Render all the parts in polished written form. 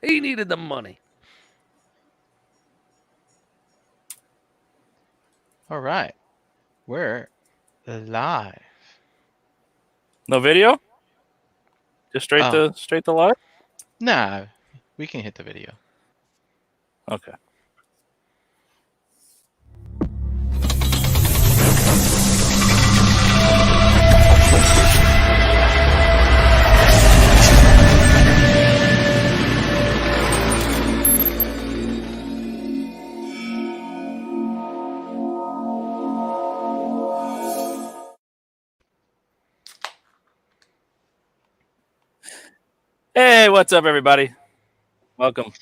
He needed the money. All right. We're live. No video? Just straight to live? Nah, we can hit the video. Okay. Hey, what's up, everybody? Welcome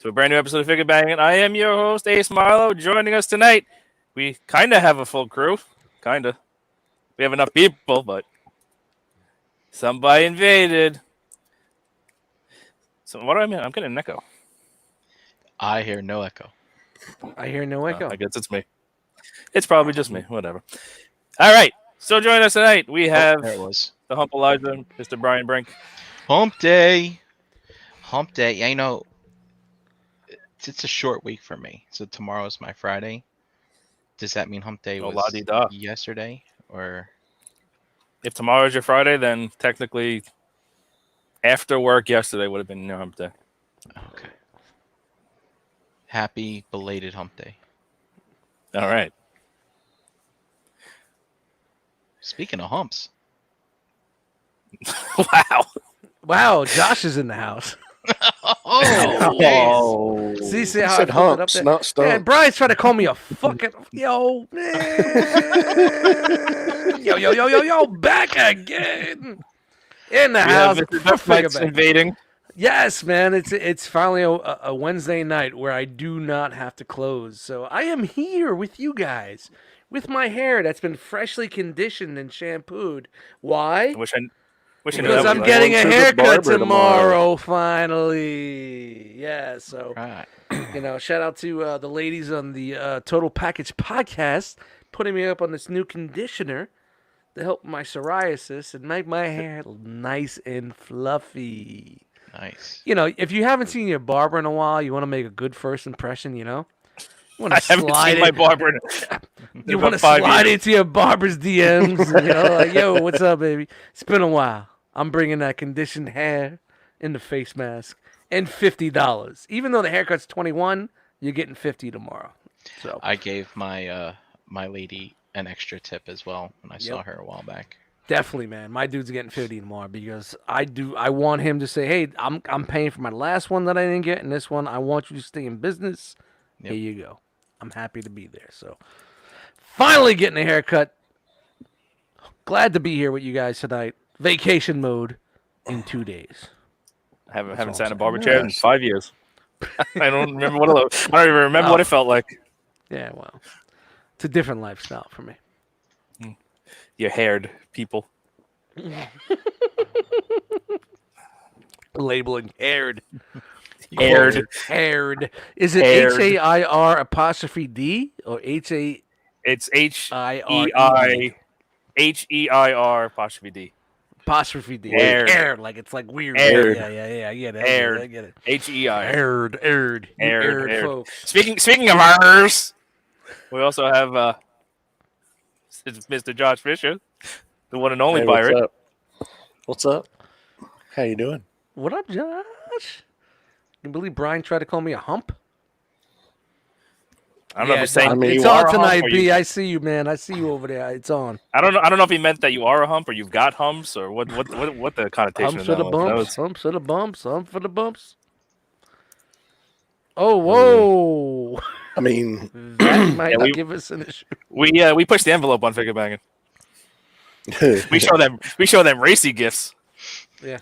to a brand new episode of FIGGAH BANGIN. I am your host, Ace Marlowe. Joining us tonight, we kind of have a full crew. Kind of. We have enough people, but somebody invaded. So what do I mean? I'm getting an echo. I hear no echo. I hear no echo. I guess it's me. It's probably just me. Whatever. All right. So joining us tonight, we have There it was. the Hump Elijah, Mr. Brian Brink. Hump day. Hump day. I know it's a short week for me. So tomorrow's my Friday. Does that mean hump day Oh, was la-di-da. yesterday? Or If tomorrow's your Friday, then technically after work yesterday would have been your hump day. okay. Happy belated hump day. All right. Speaking of humps. Wow. Wow, Josh is in the house. Oh, See He how I said flipped it up humps, there? not stump. Man, Brian's trying to call me a fucking yo man. Yo, back again in the house. Mike's invading. Yes, man. It's finally a Wednesday night where I do not have to close. So I am here with you guys with my hair that's been freshly conditioned and shampooed. Why? I wish I knew Because that I'm was getting a Going to the haircut barber tomorrow, finally. Yeah, so right. shout out to the ladies on the Total Package podcast putting me up on this new conditioner to help my psoriasis and make my hair nice and fluffy. Nice. If you haven't seen your barber in a while, you want to make a good first impression, you want I to haven't slide seen my it. barber You want to slide into your barber's DMs, like, yo, what's up, baby? It's been a while. I'm bringing that conditioned hair in the face mask and $50. Even though the haircut's $21, you're getting $50 tomorrow. So I gave my my lady an extra tip as well when I saw her a while back. definitely, man, my dude's getting $50 tomorrow because I want him to say, hey, I'm paying for my last one that I didn't get, and this one I want you to stay in business. Yep. Here you go. I'm happy to be there. So finally getting a haircut. Glad to be here with you guys tonight. Vacation mode in 2 days. I haven't all sat in a I'm barber saying. chair in Yes. 5 years. I don't remember what I don't even remember what it felt like. Yeah, well, it's a different lifestyle for me. You haired people. Labeling haired. Haired. Haired. Is it Haired. HAIR apostrophe D or HAIR? It's HEIR apostrophe D. Apostrophe D. Haired. Haired, like it's like weird. Haired. Yeah. I get it. Haired. I get it. HEI. Haired. You Haired. folks. Speaking of ours, we also have it's Mr. Josh Fisher, the one and only Hey, pirate. What's up? How you doing? What up, Josh? Can you believe Brian tried to call me a hump? I don't know if he's saying I mean, it's you on are a hump tonight, or B. you- I see you, man. I see you over there. It's on. I don't know if he meant that you are a hump or you've got humps or what the connotation Humps of for that the was. That bumps. was- Humps for the bumps. Hump for the bumps. Oh, whoa. I mean, That might we- give us an issue. we pushed the envelope on FIGGAH BANGIN. We show them racy gifts. Yeah,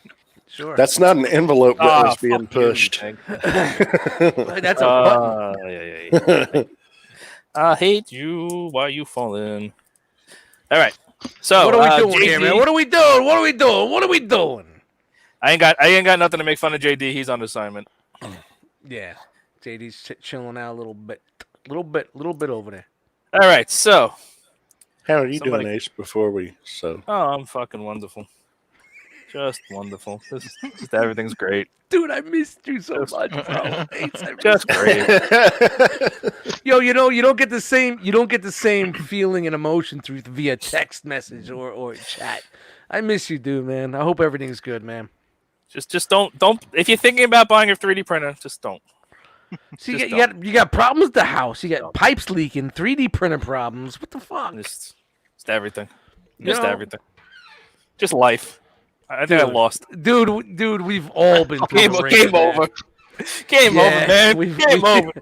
sure. that's not an envelope that Ah, was being fuck you, pushed. Hank. That's a button. Yeah. I hate you. Why you falling? All right. So What are we doing here, JD man? What are we doing? I ain't got nothing to make fun of JD. He's on assignment. Yeah, JD's chilling out a little bit over there. All right. So How are you Somebody- doing, Ace? Before we so I'm fucking wonderful. Just wonderful. Just everything's great. Dude, I missed you so Just- much, bro. Ace, I Just great. Yo, you don't get the same feeling and emotion through via text message or chat. I miss you, dude, man. I hope everything's good, man. Just don't. If you're thinking about buying a 3D printer, just don't. See, Just you got problems with the house. You got pipes leaking, 3D printer problems. What the fuck? Just everything. You Just know? everything. Just life. I think I Dude. lost. Dude, we've all been through Game the ringer, man. over. Game over, man. Game over.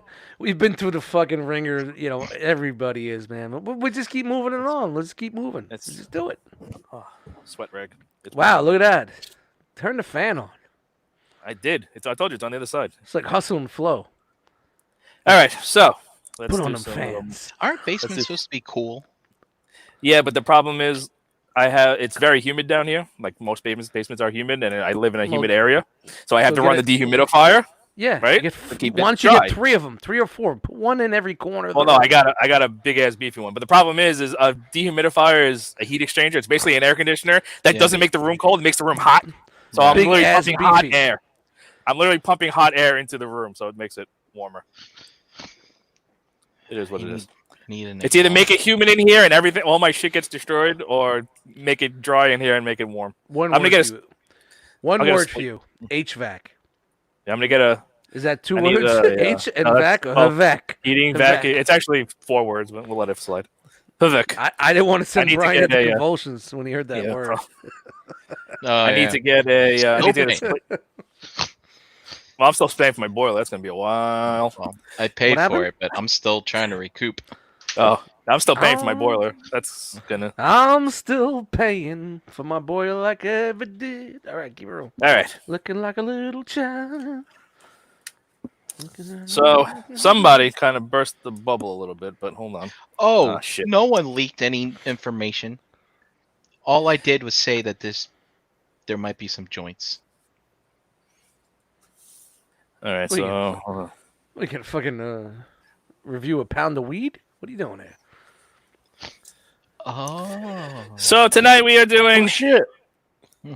We've been through the fucking ringer. You know, everybody is, man. But we just keep moving it on. Let's keep moving. Let's just do it. Oh, sweat rag. Wow, look at that. Turn the fan on. I did. I told you it's on the other side. It's like hustle and flow. All right, so let's Put do on them some, fans. Aren't basements do- supposed to be cool? Yeah, but the problem is, it's very humid down here. Like most basements are humid, and I live in a humid area, so I have so to run get the dehumidifier. Yeah, Right? You To keep why it don't you dry. get 3 of them, 3 or 4? Put one in every corner. Of Well, the no, room. I got a big ass beefy one. But the problem is a dehumidifier is a heat exchanger. It's basically an air conditioner that Yeah. doesn't make the room cold; it makes the room hot. So I'm Big literally ass pumping hot beefy. air. I'm literally pumping hot air into the room, so it makes it warmer. It is what it is. Need an It's either make it humid in here and everything, all my shit gets destroyed, or make it dry in here and make it warm. One I'm gonna word get for a- you. One I'll get a word for split. you. HVAC. Yeah, I'm gonna get a Is that 2 I need words? a- yeah. H and No, that's- vac or well, vac? heating The vac. vac. It's actually 4 words, but we'll let it slide. Vivek. I didn't want to send need to Brian get into a, convulsions when he heard that yeah, word. I I need to get a. I need to get a Opening. split. Well, I'm still paying for my boiler. That's gonna be a while. Well, I paid What for happened? it, but I'm still trying to recoup. Oh, I'm still paying for my Oh. boiler. That's gonna. I'm still paying for my boy like I ever did. All right, keep it rolling. All right. Looking like a little child. Looking like So somebody kind of burst the bubble a little bit, but hold on. Oh, Ah, shit. no one leaked any information. All I did was say that there might be some joints. All right. What are you So hold on. We can fucking review a pound of weed? What are you doing there? Oh. So tonight we are doing Oh shit!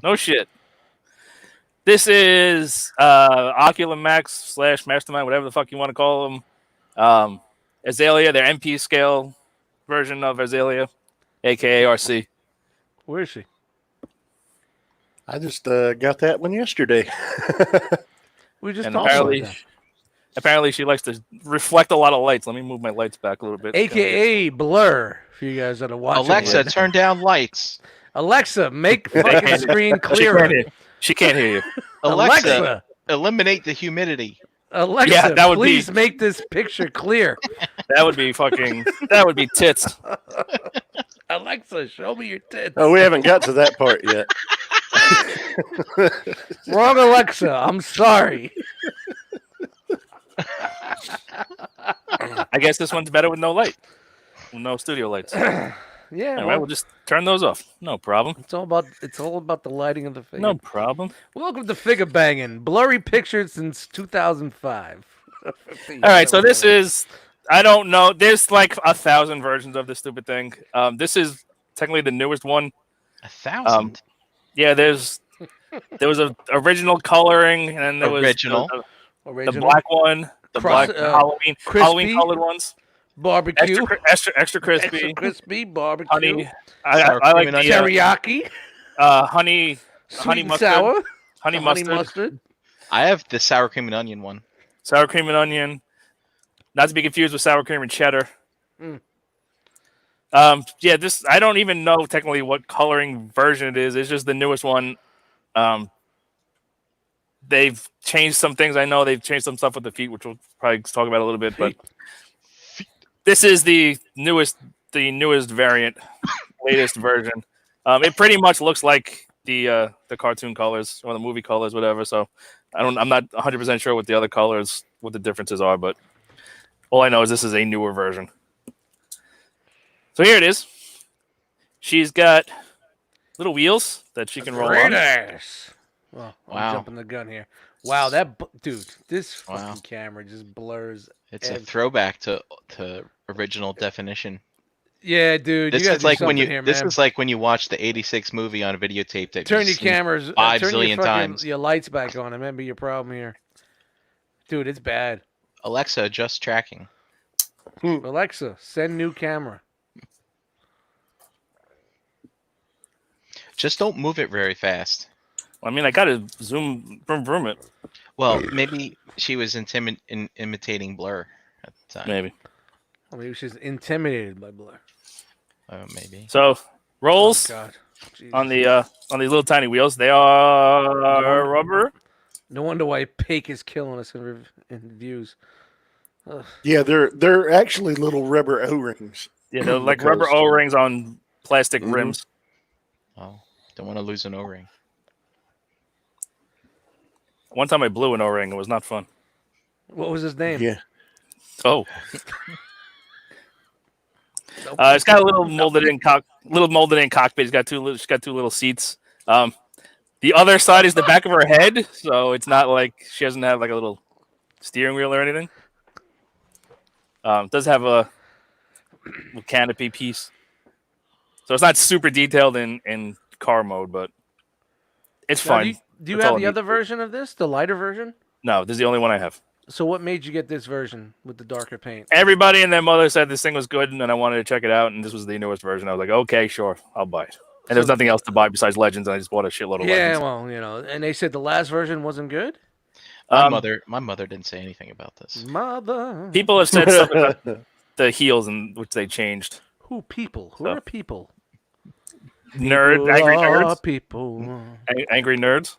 no shit. This is Oculus Max / Mastermind, whatever the fuck you want to call them. Azalea, their MP scale version of Azalea, aka RC. Where is she? I just got that one yesterday. We just And talked about apparently, that. apparently she likes to reflect a lot of lights. Let me move my lights back a little bit. AKA Blur, for you guys that are watching. Alexa, it. turn down lights. Alexa, make fucking screen clearer. She can't hear you. Alexa, eliminate the humidity. Alexa, Yeah, that would be- please make this picture clear. That would be fucking. That would be tits. Alexa, show me your tits. Oh, we haven't got to that part yet. Wrong Alexa, I'm sorry. I guess this one's better with no light, no studio lights. All Yeah, right, well, we'll just turn those off. No problem. it's all about the lighting of the figure. No problem. Welcome to Figure Banging. Blurry pictures since 2005. All right, so this is. I don't know. There's like 1,000 versions of this stupid thing. This is technically the newest one. 1,000. Yeah, there was a original coloring, and then there was Original. the Original black one, the Cross- black crispy. Halloween colored ones, barbecue, extra crispy, extra crispy barbecue, honey. Sour I like cream and the teriyaki, honey sweet honey and mustard, sour, honey honey mustard, mustard. I have the sour cream and onion one. sour cream and onion. Not to be confused with sour cream and cheddar. Mm. Yeah, this I don't even know technically what coloring version it is. It's just the newest one. They've changed some things. I know they've changed some stuff with the feet, which we'll probably talk about a little bit. But this is the newest variant, latest version. It pretty much looks like the cartoon colors or the movie colors, whatever. So I'm not 100% sure what the other colors, what the differences are, but all I know is this is a newer version. So here it is. She's got little wheels that she can roll Great on. ass. Well, I'm Wow. jumping the gun here. Wow, dude, this fucking Wow. camera just blurs. It's a And- throwback to original definition. Yeah, dude, This you gotta is do like when something you. here, This man. is like when you watch the '86 movie on a videotape that Turn you've your seen cameras, 5 turn your zillion fucking times. your lights back on. It might be your problem here, dude. It's bad. Alexa, adjust tracking. Alexa, send new camera. Just don't move it very fast. I mean, I gotta zoom vroom it. Well, maybe she was imitating Blur at the time. Maybe. I mean, she's intimidated by Blur. Maybe. So rolls God. Jesus. on these little tiny wheels. They are rubber. No wonder why Pake is killing us in views. Ugh. Yeah, they're actually little rubber O-rings. Yeah, they're like Because- rubber O-rings on plastic Mhm. rims. Oh, don't want to lose an O-ring. One time I blew an O-ring. It was not fun. What was his name? Yeah. Oh, Nope. it's got a little molded in cockpit. It's got two little seats. The other side is the back of her head, so it's not like she doesn't have like a little steering wheel or anything. It does have a little canopy piece, so it's not super detailed in car mode, but it's Now, fun. do you That's have all I the need. other version of this, the lighter version? No, this is the only one I have. So what made you get this version with the darker paint? Everybody and their mother said this thing was good, and I wanted to check it out, and this was the newest version. I was like, okay, sure, I'll buy it. And there's nothing else to buy besides Legends, and I just bought a shitload of Yeah, Legends. well, and they said the last version wasn't good. My mother didn't say anything about this. Mother. People have said stuff about the heels, in which they changed. Who people? Who So. are people? Angry nerds, People. angry nerds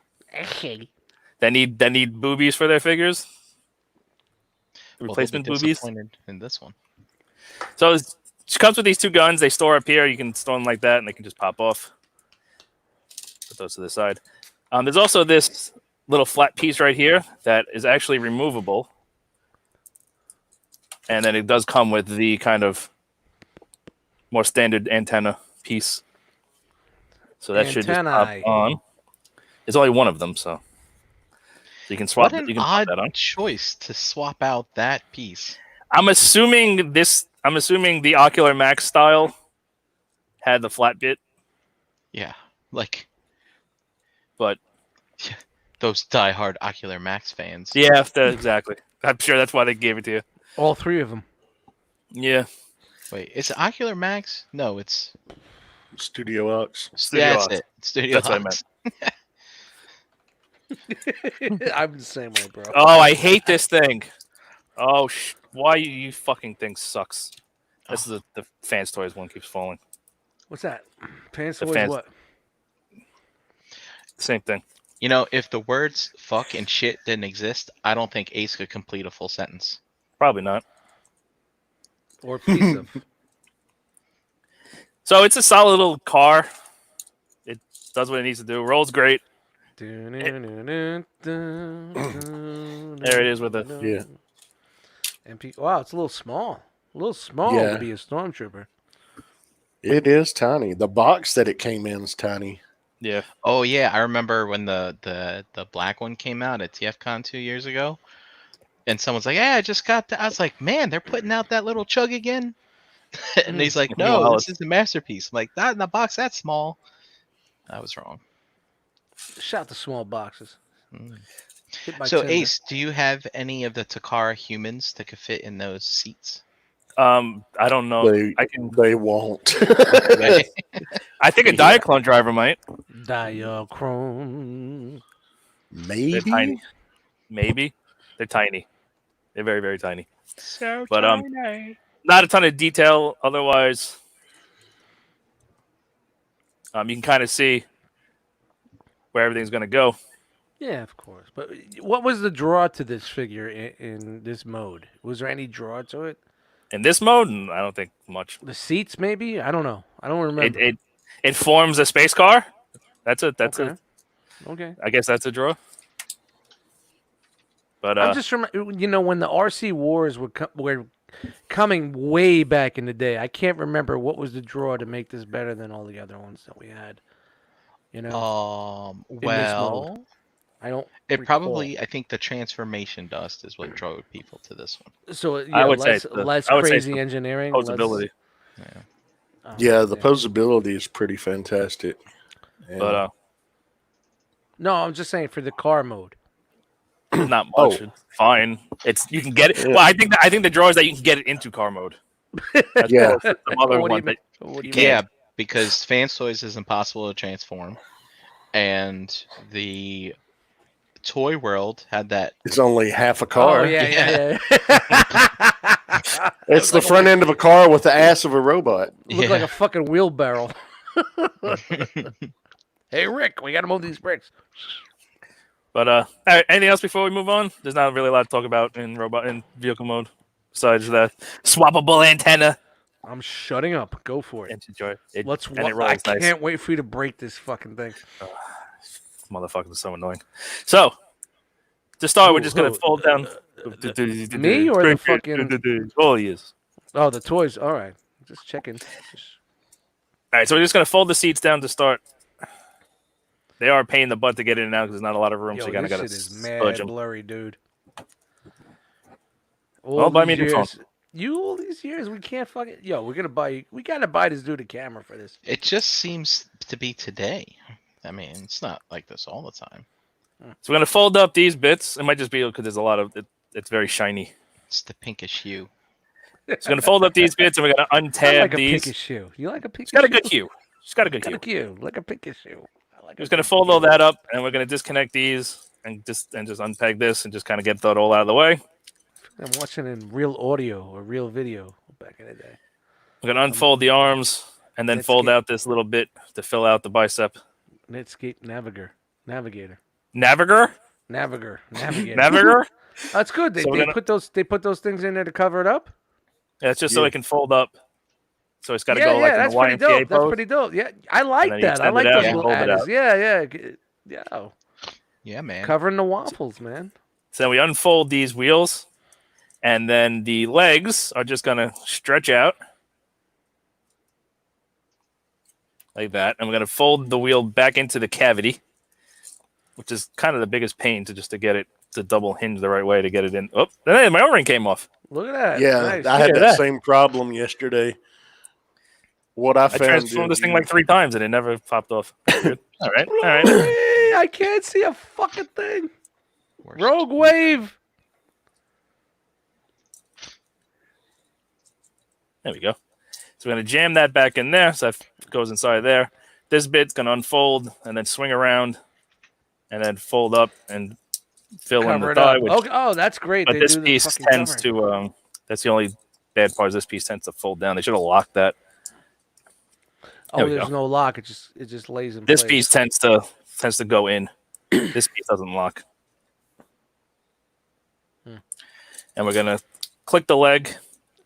that need boobies for their figures. Replacement Well, they'll be boobies. disappointed in this one. So she comes with these two guns. They store up here. You can store them like that, and they can just pop off. Put those to the side. There's also this little flat piece right here that is actually removable, and then it does come with the kind of more standard antenna piece. So that should just pop Antennae. on. There's only one of them, so you can swap. What an You can pop that on. odd choice to swap out that piece. I'm assuming the Ocular Max style had the flat bit, Yeah, like but those diehard Ocular Max fans. yeah, exactly. I'm sure that's why they gave it to you. All three of them. Yeah, Wait, is it Ocular Max? No, it's Studio Ox. Studio that's Ox. it. Studio That's what I Ox. I'm the same way, bro. Oh, I hate this thing. Oh, why you fucking thing sucks. This is the fans toys one keeps falling. What's that? Pants The toys fans- what? Same thing. You know, if the words "fuck" and "shit" didn't exist, I don't think Ace could complete a full sentence. Probably not. Or piece of. So it's a solid little car. It does what it needs to do. Rolls great. There There it is with the. Yeah. Wow, it's a little small. A little small Yeah. to be a stormtrooper. It is tiny. The box that it came in is tiny. Yeah. Oh yeah, I remember when the black one came out at TFCon 2 years ago, and someone's like, "Yeah, I just got that." I was like, "Man, they're putting out that little chug again," and he's like, "No, Meanwhile, this is the masterpiece." I'm like, "That in the box, that's small." I was wrong. Shout the small boxes. Mm. Hit my So Tinder. Ace, do you have any of the Takara humans that could fit in those seats? I don't know. They won't. Okay. I think a Diaclone driver might. Diachrome. Maybe. They're tiny. Maybe. They're tiny. They're very, very tiny. So But, Not a ton of detail otherwise. You can kind of see where everything's going to go. Yeah, of course. But what was the draw to this figure in this mode? Was there any draw to it? In this mode, I don't think much. The seats, maybe? I don't know. I don't remember. It forms a space car. That's Okay. a. Okay. I guess that's a draw. But I'm just when the RC wars were coming way back in the day. I can't remember what was the draw to make this better than all the other ones that we had. You know, Well, I don't. it recall. probably. I think the transformation dust is what drove people to this one. So yeah, I would say less I would say crazy it's engineering. posability. Yeah. Oh, Yeah, the posability is pretty fantastic. And, But no, I'm just saying for the car mode. not much. Oh. It's fine. You can get it. Yeah. Well, I think the draw is that you can get it into car mode. That's Yeah. the other What do you one mean? that What do you Yeah, because Fans Toys is impossible to transform, and the Toy World had that. It's only half a Oh car. yeah. It's the front end of a car with the ass of a robot. Look like a fucking wheelbarrow. Hey Rick, we gotta move these bricks. But all right, anything else before we move on? There's not really a lot to talk about in vehicle mode besides that swappable antenna. I'm shutting up. Go for it. And enjoy it. Let's. And it I rolls nice. can't wait for you to break this fucking thing. Motherfuckers are so annoying. So to start, we're just gonna fold down. Me or the fucking? Oh yes. Oh, the toys. All right, just checking. All right, so we're just gonna fold the seats down to start. They are a pain in the butt to get in and out because there's not a lot of room, Yo, so you kind of this gotta shit is spudge mad them. blurry, dude. Well, buy me a new phone. All these years, we can't fucking. Yo, we gotta buy this dude a camera for this. It just seems to be today. I mean, it's not like this all the time. So we're gonna fold up these bits. It might just be because there's a lot of it. It's very shiny. It's the pinkish hue. So we're gonna fold up these bits and we're gonna I untab like a these. pinkish shoe. You like a pinkish It's got a shoe? good hue. It's got a good Got hue. a cue. Like a pinkish shoe. I like We're just gonna fold all that up and we're gonna disconnect these and just unpeg this and just kind of get that all out of the way. I'm watching in real audio or real video back in the day. We're gonna unfold the arms and then fold out this little bit to fill out the bicep. Netscape Navigator. Navigator? Navigator. That's good. They, So we're they gonna- put those things in there to cover it up. Yeah, it's just so it can fold up. So it's got to go like in that's the pretty YMCA dope. That's pose. pretty dope. Yeah, I like then you that. I extend like it out those and little hold it adders. out. Yeah. Yeah, man. Covering the waffles, man. So we unfold these wheels, and then the legs are just gonna stretch out like that, and we're gonna fold the wheel back into the cavity, which is kind of the biggest pain to get it to double hinge the right way to get it in. Oh, then my O-ring came off. Look at that. Yeah, Nice. I had Look at that that. same problem yesterday. What I I found transformed this thing like 3 times, and it never popped off. Good. All right. Hey, I can't see a fucking thing. Worst. Rogue Wave. There we go. So we're going to jam that back in there. So that goes inside there. This bit's going to unfold and then swing around and then fold up and fill in the Cover it thigh. up. Which, Okay. Oh, that's great. but They this do the piece fucking tends covering. to, that's the only bad part is this piece tends to fold down. They should have locked that. Oh, we there's go. no lock. It just lays in This place. piece tends to go in. This piece doesn't lock. And we're going to click the leg.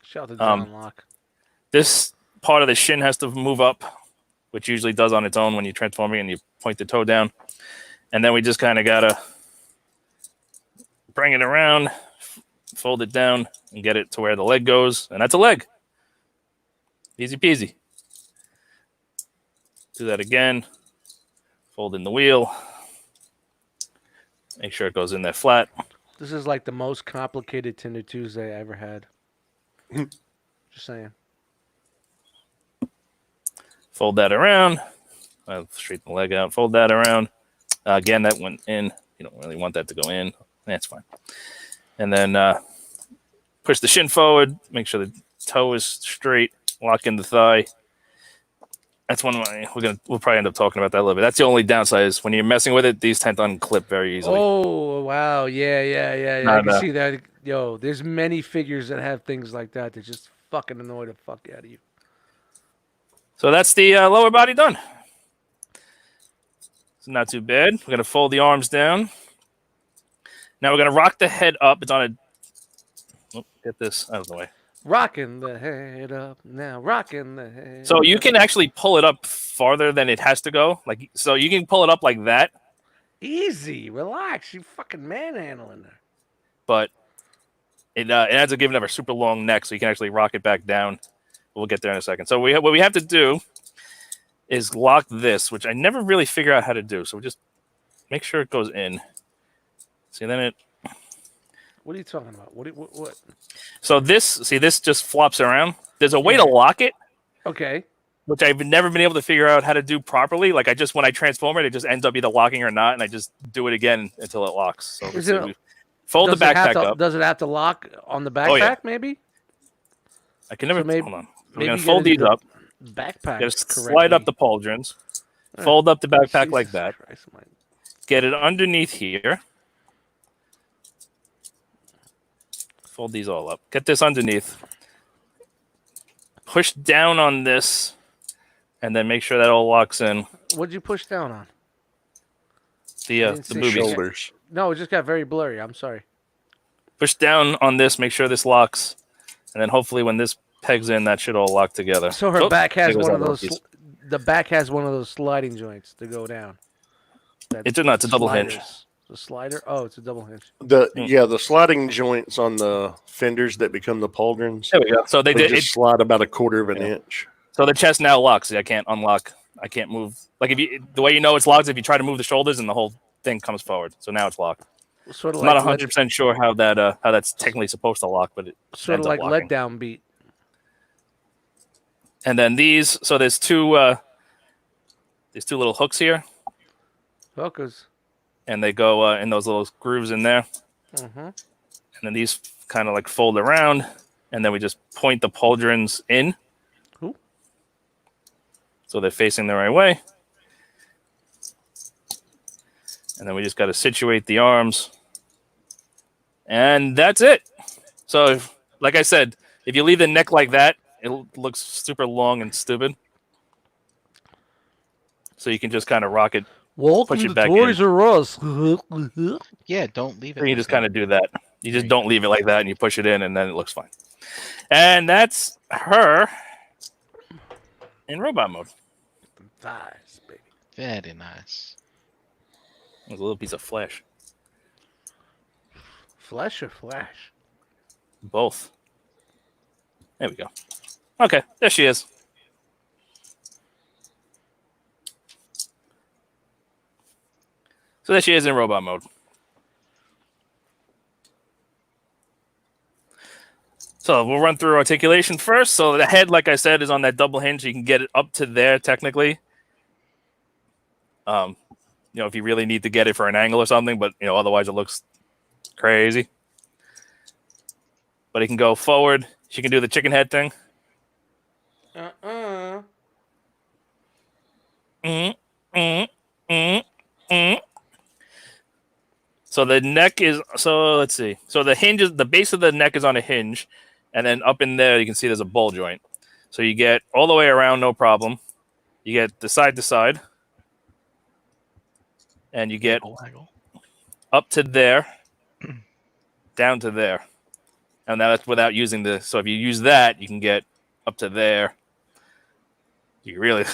Shout to John Lock. This part of the shin has to move up, which usually does on its own when you're transforming and you point the toe down. And then we just kind of got to bring it around, fold it down, and get it to where the leg goes. And that's a leg. Easy peasy. Do that again. Fold in the wheel. Make sure it goes in there flat. This is like the most complicated Tinder Tuesday I ever had. Just saying. Fold that around. I'll straighten the leg out. Fold that around. Again, that went in. You don't really want that to go in. That's fine. And then push the shin forward. Make sure the toe is straight. Lock in the thigh. That's one of my. We'll probably end up talking about that a little bit. That's the only downside is when you're messing with it, these tend to unclip very easily. Oh wow, yeah. I can see that. Yo, there's many figures that have things like that that just fucking annoy the fuck out of you. So that's the lower body done. It's not too bad. We're gonna fold the arms down. Now we're gonna rock the head up. It's on a. Get this out of the way. Rocking the head up now, rocking the head. So you can actually pull it up farther than it has to go. So you can pull it up like that, Easy, relax. You fucking manhandling there. but it ends up giving up a super long neck, so you can actually rock it back down. We'll get there in a second. So what we have to do is lock this, which I never really figure out how to do. So we just make sure it goes in. See, then it. What are you talking about? What? So this just flops around. There's a way to lock it. Okay. which I've never been able to figure out how to do properly. Like when I transform it, it just ends up either locking or not, and I just do it again until it locks. So fold the backpack up. Does it have to lock on the backpack? Oh, yeah. Maybe. I can never. So hold on. We're maybe gonna fold these up. Backpack. Just slide up the pauldrons. Fold up the backpack like that. Get it underneath here. Fold these all up. Get this underneath. Push down on this, and then make sure that all locks in. What'd you push down on? The boobies. Shoulders. No, it just got very blurry. I'm sorry. Push down on this. Make sure this locks, and then hopefully when this pegs in, that should all lock together. So her back has one of those. Piece. The back has one of those sliding joints to go down. It's not. It's a double hinge. The slider? Oh, it's a double hinge. The sliding joints on the fenders that become the pauldrons. There we go. So they just slide about a quarter of an inch. So the chest now locks. I can't unlock. I can't move. Like the way you know it's locked is if you try to move the shoulders and the whole thing comes forward. So now it's locked. Sort of I'm not 100% sure how that's technically supposed to lock, but it sort of like let down beat. And then these. So there's two little hooks here. Hookers. And they go in those little grooves in there. Mm-hmm. And then these kind of like fold around, and then we just point the pauldrons in. Ooh. So they're facing the right way. And then we just got to situate the arms. And that's it. So, like I said, if you leave the neck like that, it looks super long and stupid. So you can just kind of rock it. Welcome to Toys R Us. Yeah, don't leave it. You just kind of do that. You just don't leave it like that, and you push it in, and then it looks fine. And that's her in robot mode. Nice, baby. Very nice. There's a little piece of flesh. Flesh or flash? Both. There we go. Okay, there she is. So there she is in robot mode. So we'll run through articulation first. So the head, like I said, is on that double hinge. You can get it up to there technically. If you really need to get it for an angle or something, but otherwise it looks crazy. But it can go forward. She can do the chicken head thing. So the neck is, let's see. So the hinge is, the base of the neck is on a hinge, and then up in there you can see there's a ball joint. So you get all the way around, no problem. You get the side to side, and you get up to there, down to there, and that's without using the. So if you use that, you can get up to there. You really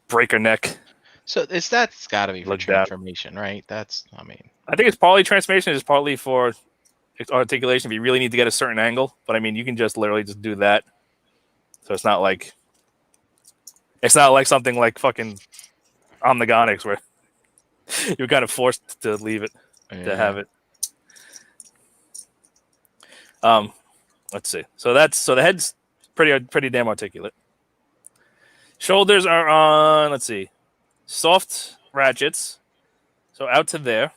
break her neck. So that's got to be for transformation, right? I think it's partly transformation. It's partly for articulation if you really need to get a certain angle. But you can just literally just do that. So it's not like something like fucking Omnigonics where you're kind of forced to leave it to have it. Let's see. So the head's pretty damn articulate. Shoulders are on. Let's see. Soft ratchets, so out to there,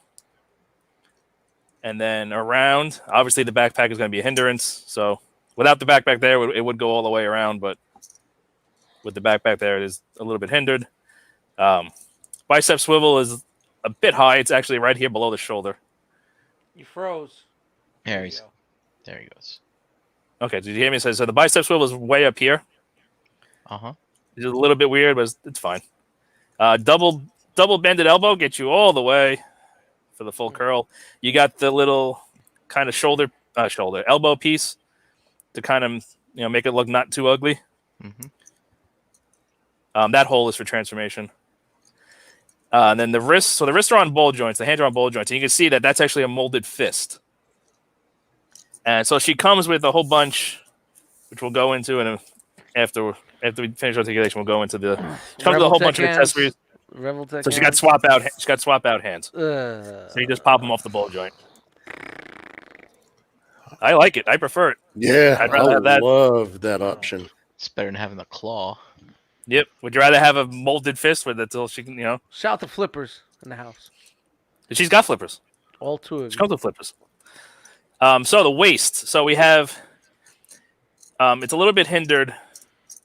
and then around. Obviously, the backpack is going to be a hindrance. So without the backpack there, it would go all the way around. But with the backpack there, it is a little bit hindered. Bicep swivel is a bit high. It's actually right here below the shoulder. You froze. There he goes. Okay, did you hear me say? So the bicep swivel is way up here. It's a little bit weird, but it's fine. Double bended elbow gets you all the way for the full curl. You got the little kind of elbow piece to kind of make it look not too ugly. That hole is for transformation. And then the wrists. So the wrists are on ball joints. The hands are on ball joints, and you can see that that's actually a molded fist. And so she comes with a whole bunch, which we'll go into after we finish articulation. We'll go into the. She comes with a whole bunch of accessories. So she got swap out. She got swap out hands. So you just pop them off the ball joint. I like it. I prefer it. Yeah, I'd rather have that. love that option. It's better than having the claw. Yep. Would you rather have a molded fist with it till she can, Shout out to Flippers in the house. She's got flippers. All two of She you. comes with flippers. So the waist. So we have. It's a little bit hindered.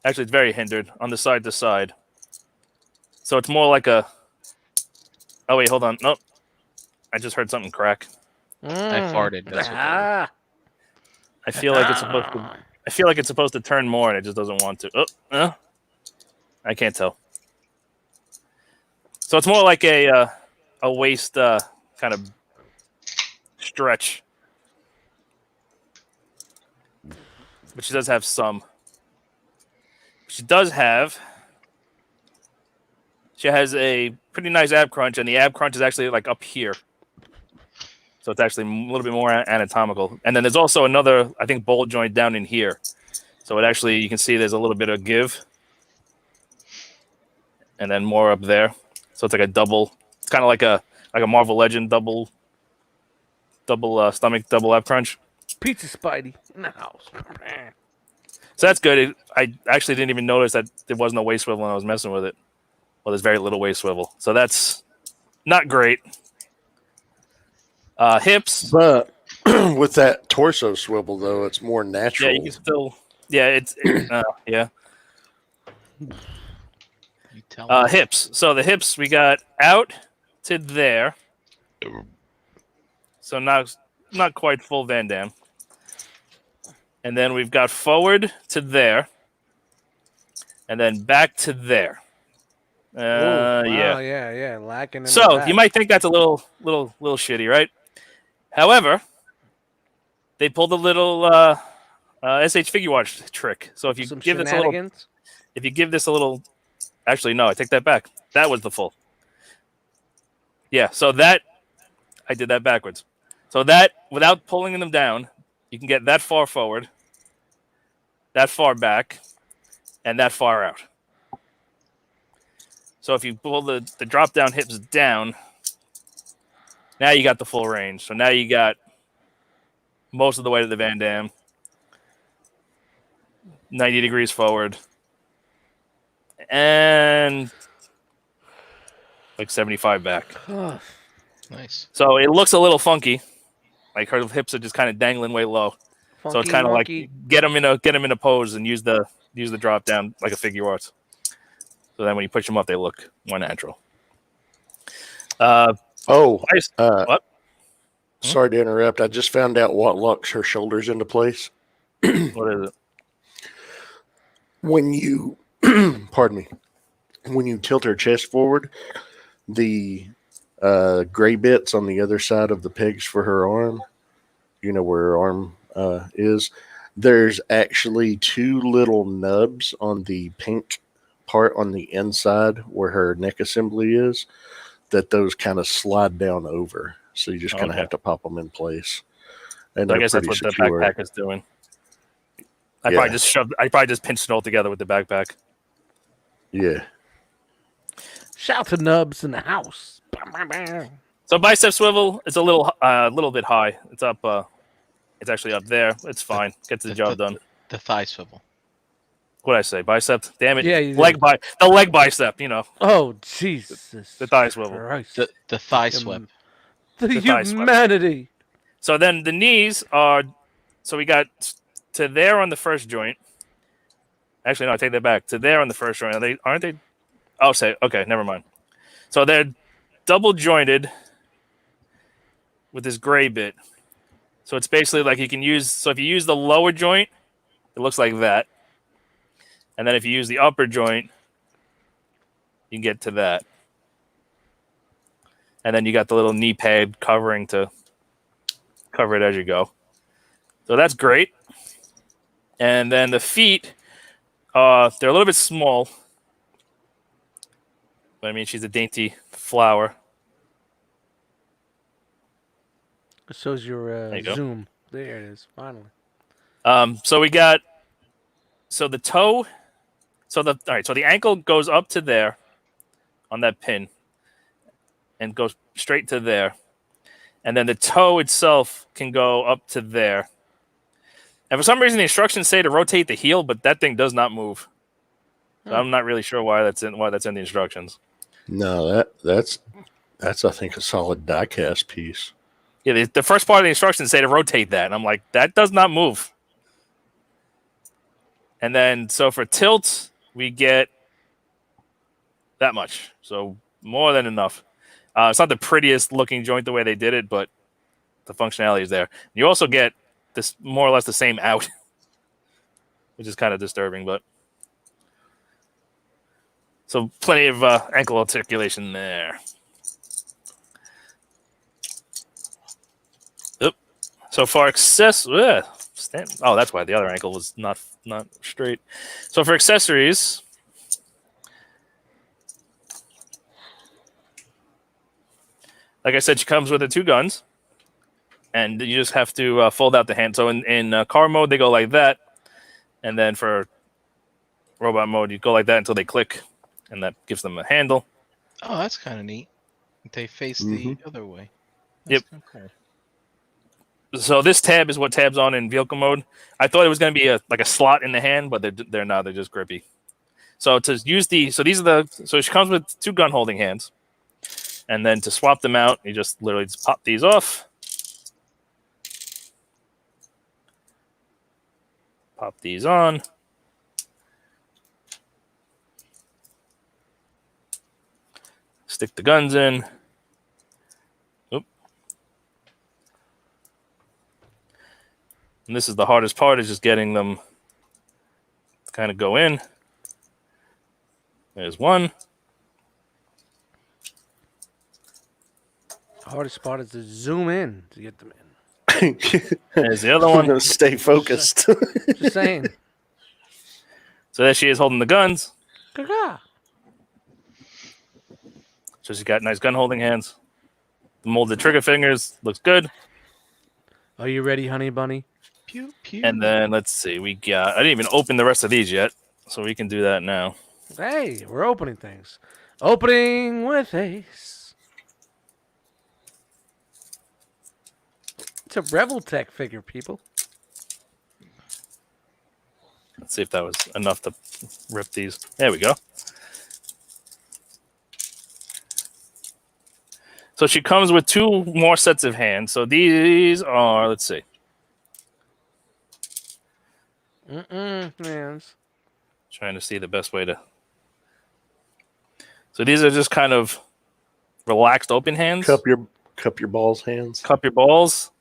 Actually, it's very hindered on the side to side. So it's more like a. Oh wait, hold on. Nope. I just heard something crack. I farted. That's what that is. I feel like it's supposed to. I feel like it's supposed to turn more, and it just doesn't want to. I can't tell. So it's more like a waist kind of stretch, but she does have some. She does have. She has a pretty nice ab crunch, and the ab crunch is actually like up here. So it's actually a little bit more anatomical. And then there's also another, I think, bolt joint down in here. So it actually, you can see there's a little bit of give. And then more up there. So it's like a double. It's kind of like a Marvel Legend double stomach, double ab crunch. Pizza Spidey in the house. So that's good. I actually didn't even notice that there wasn't a waist swivel when I was messing with it. Well, there's very little waist swivel. So that's not great. Hips. But with that torso swivel, though, it's more natural. Yeah, you can still. Yeah, yeah. You tell me. Hips. So the hips we got out to there. So not quite full Van Damme. And then we've got forward to there. And then back to there. Yeah. Lacking in the So back. you might think that's a little shitty, right? However, they pulled a little SH Figure Watch trick. So if you Some give shenanigans. this a little, actually no, I take that back. That was the full. Yeah, so that I did that backwards. So that without pulling them down, you can get that far forward, that far back, and that far out. So if you pull the drop down hips down, now you got the full range. So now you got most of the way to the Van Damme, 90 degrees forward, and like 75 back. Nice. So it looks a little funky, like her hips are just kind of dangling way low. So it's kind of like get them in a pose and use the drop down like a figure arts. So then when you push them up, they look more natural. What? Hmm? Sorry to interrupt. I just found out what locks her shoulders into place. What is it? When you, pardon me, when you tilt her chest forward, the gray bits on the other side of the pegs for her arm, you know where her arm is, there's actually two little nubs on the pink part on the inside where her neck assembly is, that those kind of slide down over. So you just kind of have to pop them in place. And I guess that's what the backpack is doing. I probably just pinched it all together with the backpack. Yeah. Shout to Nubs in the house. So bicep swivel, it's a little bit high. It's up. It's actually up there. It's fine. Gets the job done. The thigh swivel. What did I say? Bicep? Damn it. Yeah, the leg bicep, Oh, Jesus. The thigh swivel. Christ. The thigh swivel. The thigh swivel. humanity. So then the knees are. So we got to there on the first joint. Actually, no, I take that back. To there on the first joint. Aren't they? Oh, say okay. Never mind. So they're double jointed with this gray bit. So it's basically like you can use. So if you use the lower joint, it looks like that. And then if you use the upper joint, you can get to that. And then you got the little knee pad covering to cover it as you go. So that's great. And then the feet, they're a little bit small. But I mean, she's a dainty flower. Shows your There you go. zoom. There it is. Finally. So we got. So the toe. So the ankle goes up to there, on that pin, and goes straight to there, and then the toe itself can go up to there. And for some reason, the instructions say to rotate the heel, but that thing does not move. So I'm not really sure why that's in the instructions. No, that's I think a solid die-cast piece. Yeah, the first part of the instructions say to rotate that, and I'm like, that does not move. And then, so for tilt, we get that much. So more than enough. It's not the prettiest looking joint the way they did it, but the functionality is there. You also get this more or less the same out, which is kind of disturbing, but so plenty of ankle articulation there. Oop. So for accessories, oh, that's why the other ankle was not straight. So for accessories, like I said, she comes with the 2 guns, and you just have to fold out the hand. So in car mode, they go like that, and then for robot mode, you go like that until they click, and that gives them a handle. Oh, that's kind of neat. They face the other way. Yep. That's kinda cool. So this tab is what tabs on in vehicle mode. I thought it was going to be a slot in the hand, but they're not. They're just grippy. So to use so she comes with 2 gun holding hands, and then to swap them out, you just literally just pop these off, pop these on, stick the guns in. And this is the hardest part, is just getting them to kind of go in. There's one. The hardest part is to zoom in to get them in. There's the other one. Stay focused. Just saying. So there she is holding the guns. Gaga. So she's got nice gun holding hands. The molded trigger fingers looks good. Are you ready, honey bunny? Pew, pew. And then let's see, I didn't even open the rest of these yet, so we can do that now. Hey, we're opening things. Opening with Ace. It's a Reveltech figure, people. Let's see if that was enough to rip these. There we go. So she comes with 2 more sets of hands. So these are, let's see. Hands. Trying to see the best way to. So these are just kind of relaxed open hands. Cup your balls hands. Cup your balls.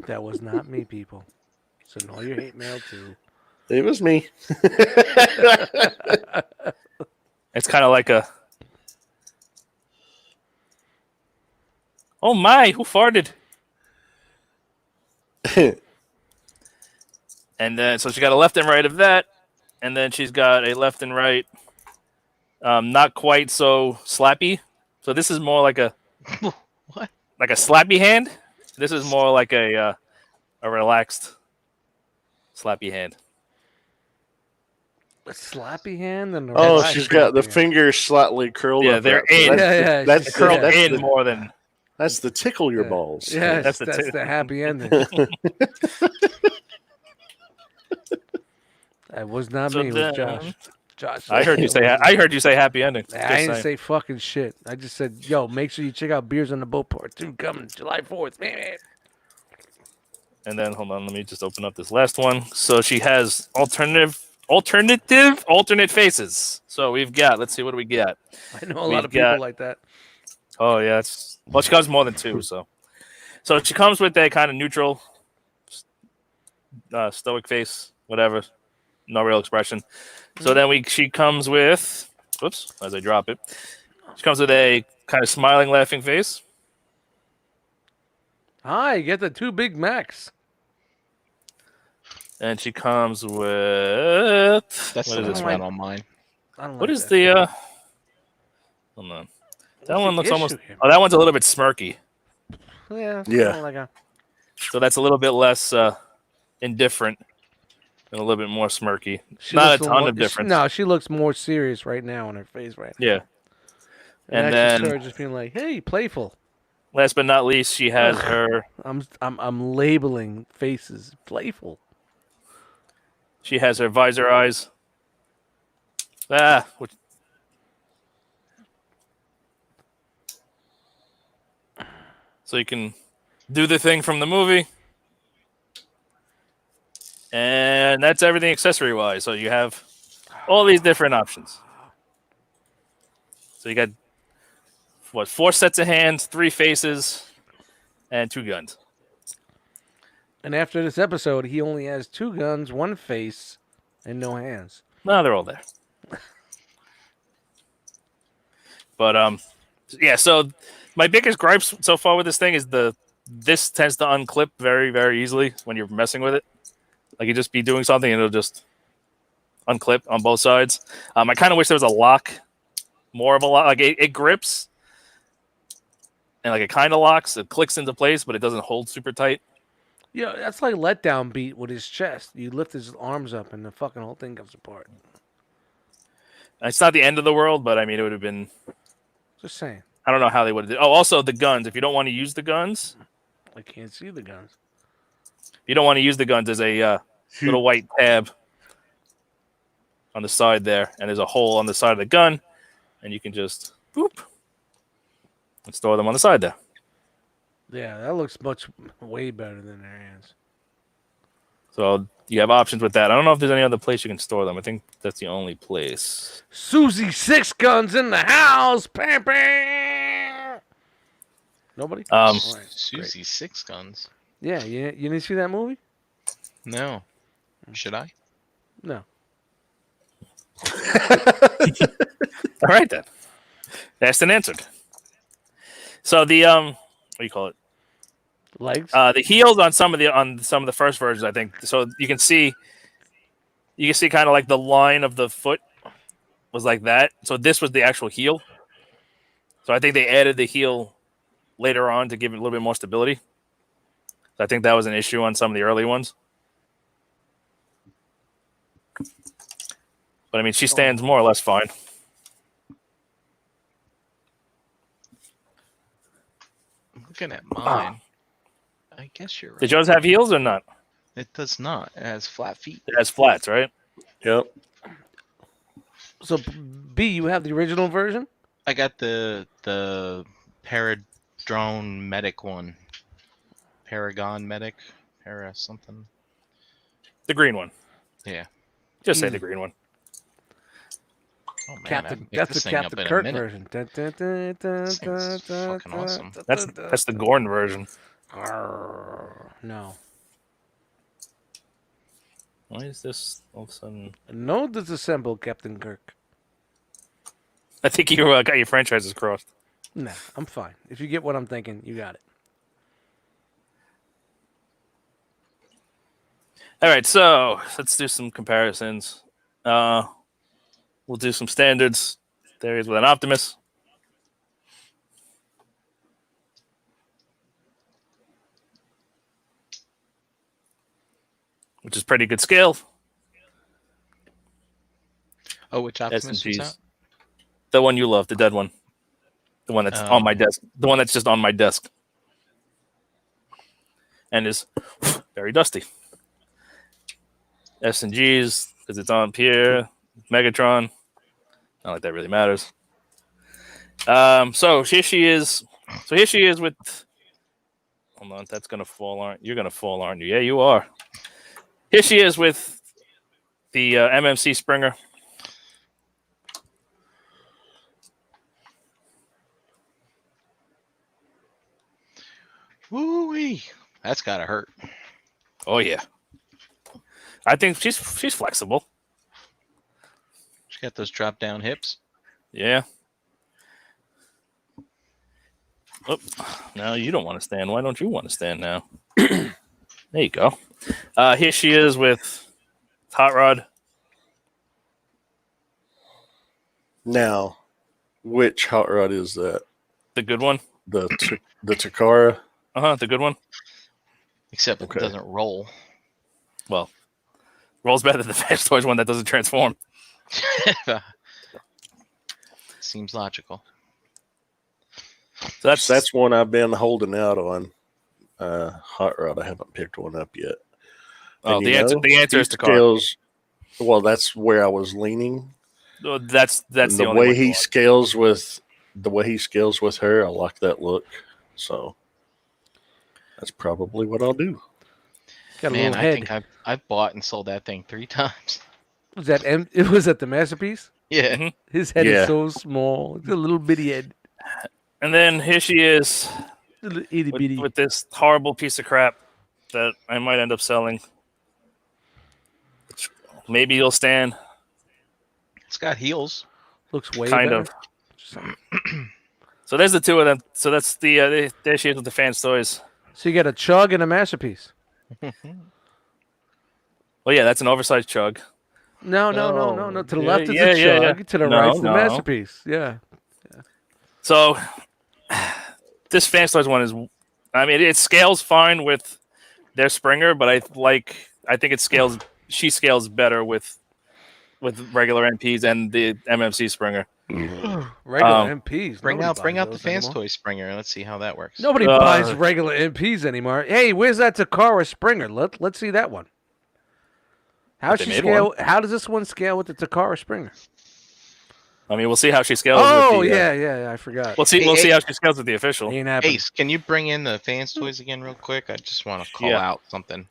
That was not me, people. So all your hate mail too. It was me. It's kind of like a. Oh my! Who farted? And then, so she got a left and right of that, and then she's got a left and right, not quite so slappy. So this is more like a What? like a slappy hand. This is more like a relaxed slappy hand. A slappy hand and a Oh, relaxed she's got the slappy hand. fingers slightly curled Yeah, up. they're So in. Yeah, That's she's Curled that's in the, more than. that's the tickle your Yeah. balls. Yes, That's that's, the the happy ending. That was not So me. It was Josh. Josh. I heard you say. I heard you say happy ending. Just I didn't saying. say fucking shit. I just said, yo, make sure you check out Beers on the Boat Part 2 coming July 4th. Man. And then hold on, let me just open up this last one. So she has alternate faces. So we've got. Let's see, what do we got? I know a lot We've of people got- like that. Oh yeah, well, she comes more than 2. So she comes with a kind of neutral, stoic face, whatever, no real expression. So then she comes with. Whoops! As I drop it, she comes with a kind of smiling, laughing face. Hi, you get the 2 Big Macs. And she comes with. That's what the is one this right one? on mine. I don't What like is that. the? Hold on. That What's one the looks almost. issue here? Oh, that one's a little bit smirky. Yeah. Yeah. Like a, So that's a little bit less indifferent and a little bit more smirky. she Not a looks ton more- of difference. No, she looks more serious right now on her face right now. Yeah. And, And that's just then- her just being like, hey, playful. Last but not least, she has her. I'm labeling faces playful. She has her visor eyes. So you can do the thing from the movie. And that's everything accessory-wise. So you have all these different options. So you got, 4 sets of hands, 3 faces, and 2 guns. And after this episode, he only has 2 guns, 1 face, and no hands. No, they're all there. But yeah. So my biggest gripes so far with this thing is this tends to unclip very, very easily when you're messing with it. Like you just be doing something and it'll just unclip on both sides. I kind of wish there was a lock, more of a lock. Like it grips and like it kind of locks. It clicks into place, but it doesn't hold super tight. Yeah, that's like letdown beat with his chest. You lift his arms up and the fucking whole thing comes apart. It's not the end of the world, but I mean, it would have been. Just saying. I don't know how they would have. Oh, also the guns. If you don't want to use the guns, I can't see the guns. if you don't want to use the guns, there's a little white tab on the side there, and there's a hole on the side of the gun, and you can just boop and store them on the side there. Yeah, that looks way better than their hands. So you have options with that. I don't know if there's any other place you can store them. I think that's the only place. Susie 6 guns in the house. Bam, bam. Nobody? All right, Susie great. 6 guns. Yeah, you didn't see that movie? No. Should I? No. All right then. Asked and answered. So the what do you call it? Legs? The heels on some of the first versions, I think. So you can see kind of like the line of the foot was like that. So this was the actual heel. So I think they added the heel later on to give it a little bit more stability. So I think that was an issue on some of the early ones. But I mean, she stands more or less fine. I'm looking at mine. I guess you're right. Did yours have heels or not? It does not. It has flat feet. It has flats, right? Yep. So, B, you have the original version? I got the Paradrone Medic one. Paragon Medic. Para something. The green one. Yeah. Just say the green one. Oh man, Captain, that's the Captain Kirk version. Dun, dun, dun, dun, This thing's dun, fucking dun, awesome. dun, That's dun, dun, the dun. Gorn version. No. Why is this all of a sudden? No disassemble, Captain Kirk. I think you got your franchises crossed. Nah, I'm fine. If you get what I'm thinking, you got it. All right, so let's do some comparisons. We'll do some standards. There he is with an Optimus. Which is pretty good scale. Oh, which Optimus was S&Gs. that? The one you love, the dead one. The one that's on my desk. The one that's just on my desk. And is very dusty. S&Gs, because it's on here. Megatron. Not like that really matters. So here she is. So here she is with. Hold on, that's gonna fall, aren't you're gonna fall, aren't you? Yeah, you are. Here she is with the MMC Springer. Woo-wee. That's gotta hurt. Oh yeah. I think she's flexible. She got those drop down hips. Yeah. Oh, now you don't want to stand. Why don't you want to stand now? There you go. Here she is with Hot Rod. Now, which hot rod is that? The good one. The Takara? The good one. Except Okay. it doesn't roll. Well, rolls better than the Fast Toys one that doesn't transform. Seems logical. So That's one I've been holding out on. Hot rod. I haven't picked one up yet. Oh, And the you answer know, the answer is these Takara. scales Well, that's where I was leaning. That's And the the only way one you he want. scales with her, I like that look. So that's probably what I'll do. Got a Man, little I head. think I've bought and sold that thing 3 times. Was that it was at the masterpiece? Yeah. Mhm. His head is Yeah. so small. It's a little bitty head. And then here she is Little itty bitty. with this horrible piece of crap that I might end up selling. Which maybe you'll stand. It's got heels. Looks way Kind better. of. So there's the two of them. So that's the there she is with the fans toys. So you got a chug and a masterpiece. Well, yeah, that's an oversized chug. No. To the left is yeah, a yeah, chug. yeah. To the No, right's the no. masterpiece. Yeah. So this fans toys one is, I mean, it scales fine with their Springer, but I think it scales. She scales better with regular MPs and the MMC Springer. Regular MPs. Bring Nobody out buys the those fans anymore. toy Springer and let's see how that works. Nobody buys regular MPs anymore. Hey, where's that Takara Springer? Let's see that one. How They she made scale? one. How does this one scale with the Takara Springer? I mean, we'll see how she scales. Oh with the, yeah, I forgot. We'll see. Hey, We'll see hey. how she scales with the official. Ain't happening. Ace, can you bring in the fans toys again real quick? I just want to call Yeah. out something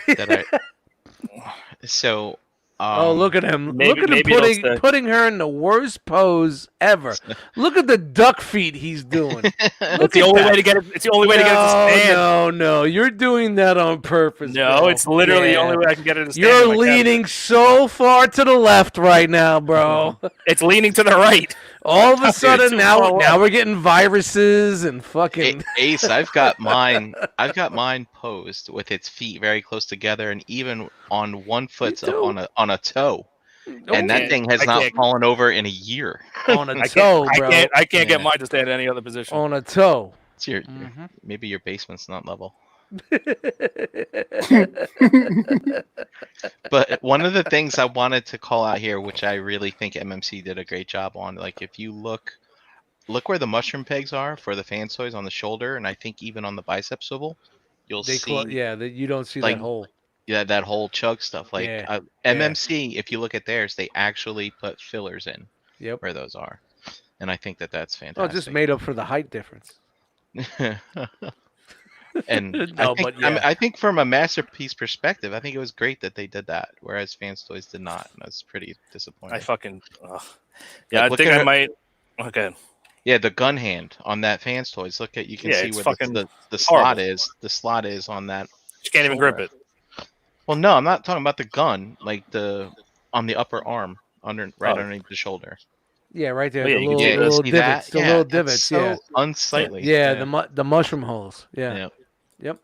that I. So. Oh, look at him! maybe- Look at him maybe it'll stay. putting her in the worst pose ever. Look at the duck feet he's doing. It's the only way to get it. It's the only way to get it to stand. No, you're doing that on purpose. No, bro. it's literally the Yeah. only way I can get it to stand. You're in my cabinet. leaning so far to the left right now, bro. It's leaning to the right. All of a Dude, sudden, too now far away. we're getting viruses and fucking. Ace, I've got mine. I've got mine posed with its feet very close together, and even on one foot's up too. on a toe, and that can't- thing has I not can't- fallen over in a year. On a I toe, can't. bro. I can't get Yeah. mine to stand in any other position. On a toe. It's your Mhm. maybe your basement's not level. But one of the things I wanted to call out here, which I really think MMC did a great job on, like if you look where the mushroom pegs are for the fan toys on the shoulder, and I think even on the bicep swivel, you'll see that you don't see like, that hole. that whole chug stuff. Like Yeah, MMC, if you look at theirs, they actually put fillers in Yep. where those are, and I think that's Oh, fantastic. just made up for the height difference. And No, but yeah. I think from a masterpiece perspective, I think it was great that they did that, whereas Fans Toys did not. And I was pretty disappointed. I fucking. Yeah, Like, I look think at I her- might. Okay. Yeah, the gun hand on that Fans Toys. Look at, you can Yeah, see it's where fucking the slot horrible. is. The slot is on that. She can't even grip it. Well, no, I'm not talking about the gun. Like on the upper arm, underneath the shoulder. Yeah, right there. Oh, yeah, the you can little, see little see divots. that? The Yeah, little that's divots. so Yeah. unsightly. Yeah, the mushroom holes. Yeah. Yeah. Yep.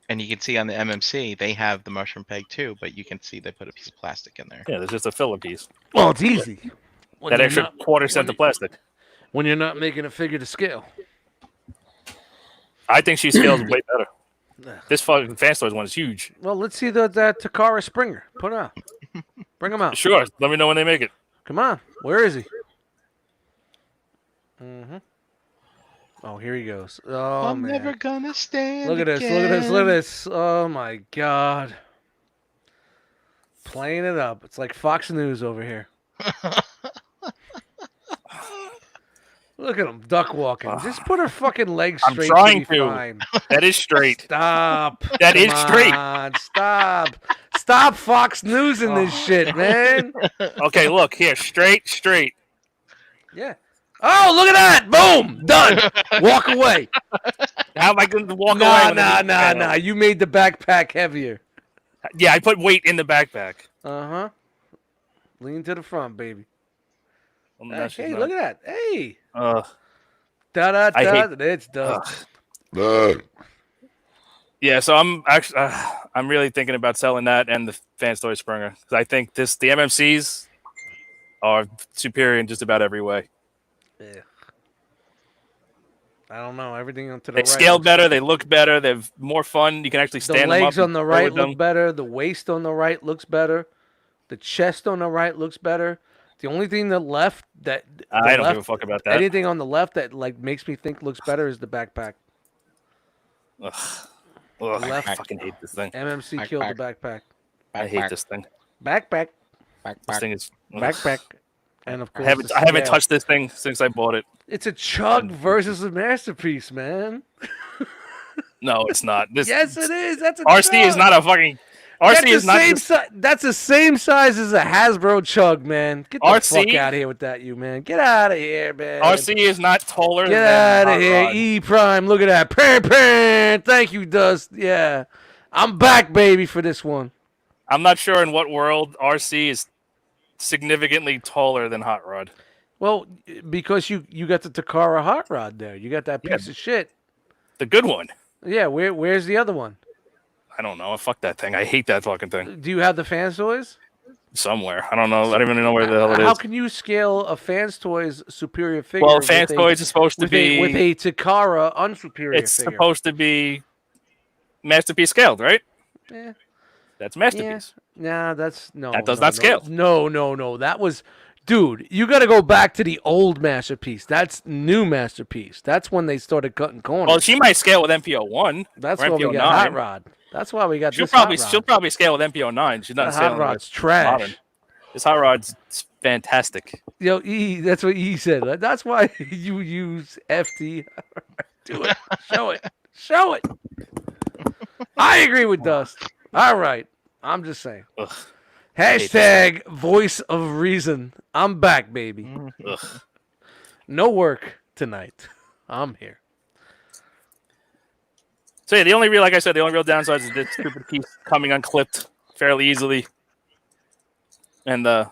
And you can see on the MMC, they have the mushroom peg too, but you can see they put a piece of plastic in there. Yeah, there's just a filler piece. Well, it's easy. When That you're extra not- quarter-cent of plastic. when you're not making a figure to scale. I think she scales way better. This fucking Fans Toys one is huge. Well, let's see that Takara Springer. Put it out. Bring him out. Sure, let me know when they make it. Come on. Where is he? Mm-hmm. Oh, here he goes. Oh, I'm man. never gonna stand. Look at this. Look at this. Look at this. Oh, my God. Playing it up. It's like Fox News over here. Look at him duck walking. Just put her fucking legs I'm straight. trying to. Be to. fine. That is straight. Stop. That is Come straight. on, stop. Stop Fox News in this shit, man. Okay, look here, straight. Yeah. Oh, look at that. Boom. Done. Walk away. How am I going to walk away? Nah. You made the backpack heavier. Yeah, I put weight in the backpack. Uh-huh. Lean to the front, baby. Well, no, she's Hey, not. look at that. Hey. I Da-da-da. hate- It's done. Yeah, so I'm actually I'm really thinking about selling that and the Fans Toy Springer because I think the MMCs are superior in just about every way. Yeah. I don't know. Everything to the They right. scale looks- better, they look better, they're more fun. You can actually The stand them up. legs on and the play right with them. look better. The waist on the right looks better. The chest on the right looks better. The only thing the left that I don't give a fuck about that. anything on the left that like makes me think looks better is the backpack. Ugh, I Left. fucking hate this thing. MMC killed the backpack. I hate this thing. Backpack. This thing is Backpack. And of I course, haven't the I haven't scale. touched this thing since I bought it. It's a chug versus a masterpiece, man. No, it's not. This Yes, it is. That's a RC chug. is not a fucking That's RC the is not same just size. That's the same size as a Hasbro chug, man. Get the RC? fuck out of here with that, you man. Get out of here, man. RC is not taller Get than out of Hot here, Rod. E Prime. Look at that. Thank you, Dust. Yeah, I'm back, baby, for this one. I'm not sure in what world RC is significantly taller than Hot Rod. Well, because you got the Takara Hot Rod there. You got that Yeah. piece of shit. The good one. Yeah, where's the other one? I don't know. Fuck that thing. I hate that fucking thing. Do you have the Fans Toys? Somewhere. I don't know. I don't even know where the hell it is. How can you scale a Fans Toys superior figure? Well, Fans Toys is supposed to with be a Takara unsuperior it's figure. supposed to be Masterpiece scaled, right? Yeah. That's Masterpiece. Nah, that's no. That does no, not no. scale. No. That was, dude. You got to go back to the old Masterpiece. That's new Masterpiece. That's when they started cutting corners. Well, she might scale with MPO1. That's or why we MPO9. got Hot Rod. That's why we got She'll this Hot probably Rod. scale with MPO9. She's not The scaling Hot with Rod's trash. modern. This Hot Rod's fantastic. Yo, E, that's what E said. That's why you use FT. Do it. Show it. Show it. I agree with Dust. All right. I'm just saying. Ugh. Hashtag voice of reason. I'm back, baby. Ugh. No work tonight. I'm here. So yeah, the only real downside is this stupid piece coming unclipped fairly easily, and the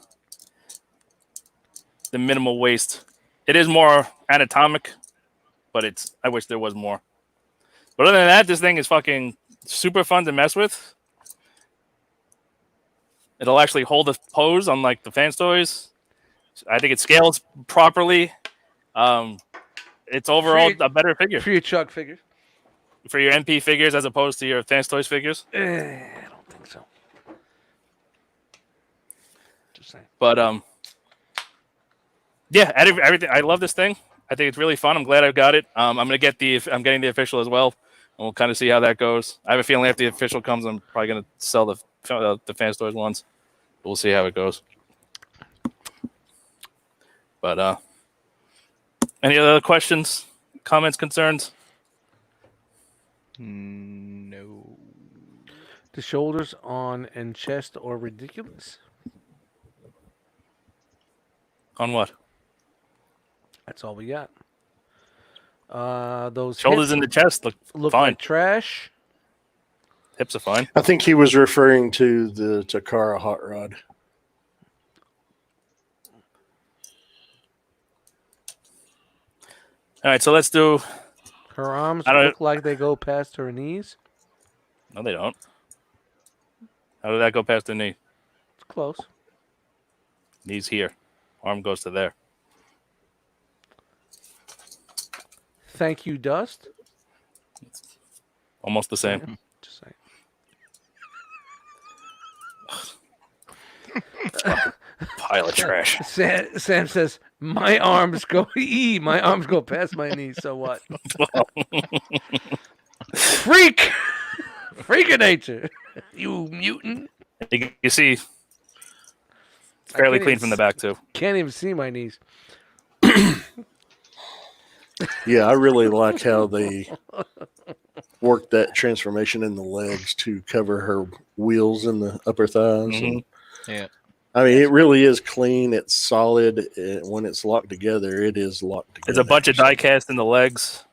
minimal waste. It is more anatomic, but I wish there was more. But other than that, this thing is fucking super fun to mess with. It'll actually hold a pose, unlike the Fans Toys. I think it scales properly. It's overall a better figure For your Chuck figures. for your MP figures as opposed to your Fans Toys figures. I don't think so. Just saying. But yeah, everything. I love this thing. I think it's really fun. I'm glad I got it. I'm getting the official as well, and we'll kind of see how that goes. I have a feeling after the official comes, I'm probably gonna sell the Fans Toys ones. We'll see how it goes. But any other questions, comments, concerns? No. The shoulders on and chest are ridiculous. On what? That's all we got. Those Shoulders hips in the chest look fine. like trash. Hips are fine. I think he was referring to the Takara Hot Rod. All right, so let's do. Her arms I don't- look like they go past her knees. No, they don't. How did that go past the knee? It's close. Knees here. Arm goes to there. Thank you, Dust. Almost the same. Just saying. Pile of trash. Sam says, "My arms go my arms go past my knees. So what? Freak of nature, you mutant." You see, it's fairly can't clean even from the back too. Can't even see my knees. Yeah, I really like how they worked that transformation in the legs to cover her wheels in the upper thighs. Mhm. Yeah. I mean, it really is clean. It's solid. When it's locked together, it is locked together. There's a bunch of die cast in the legs.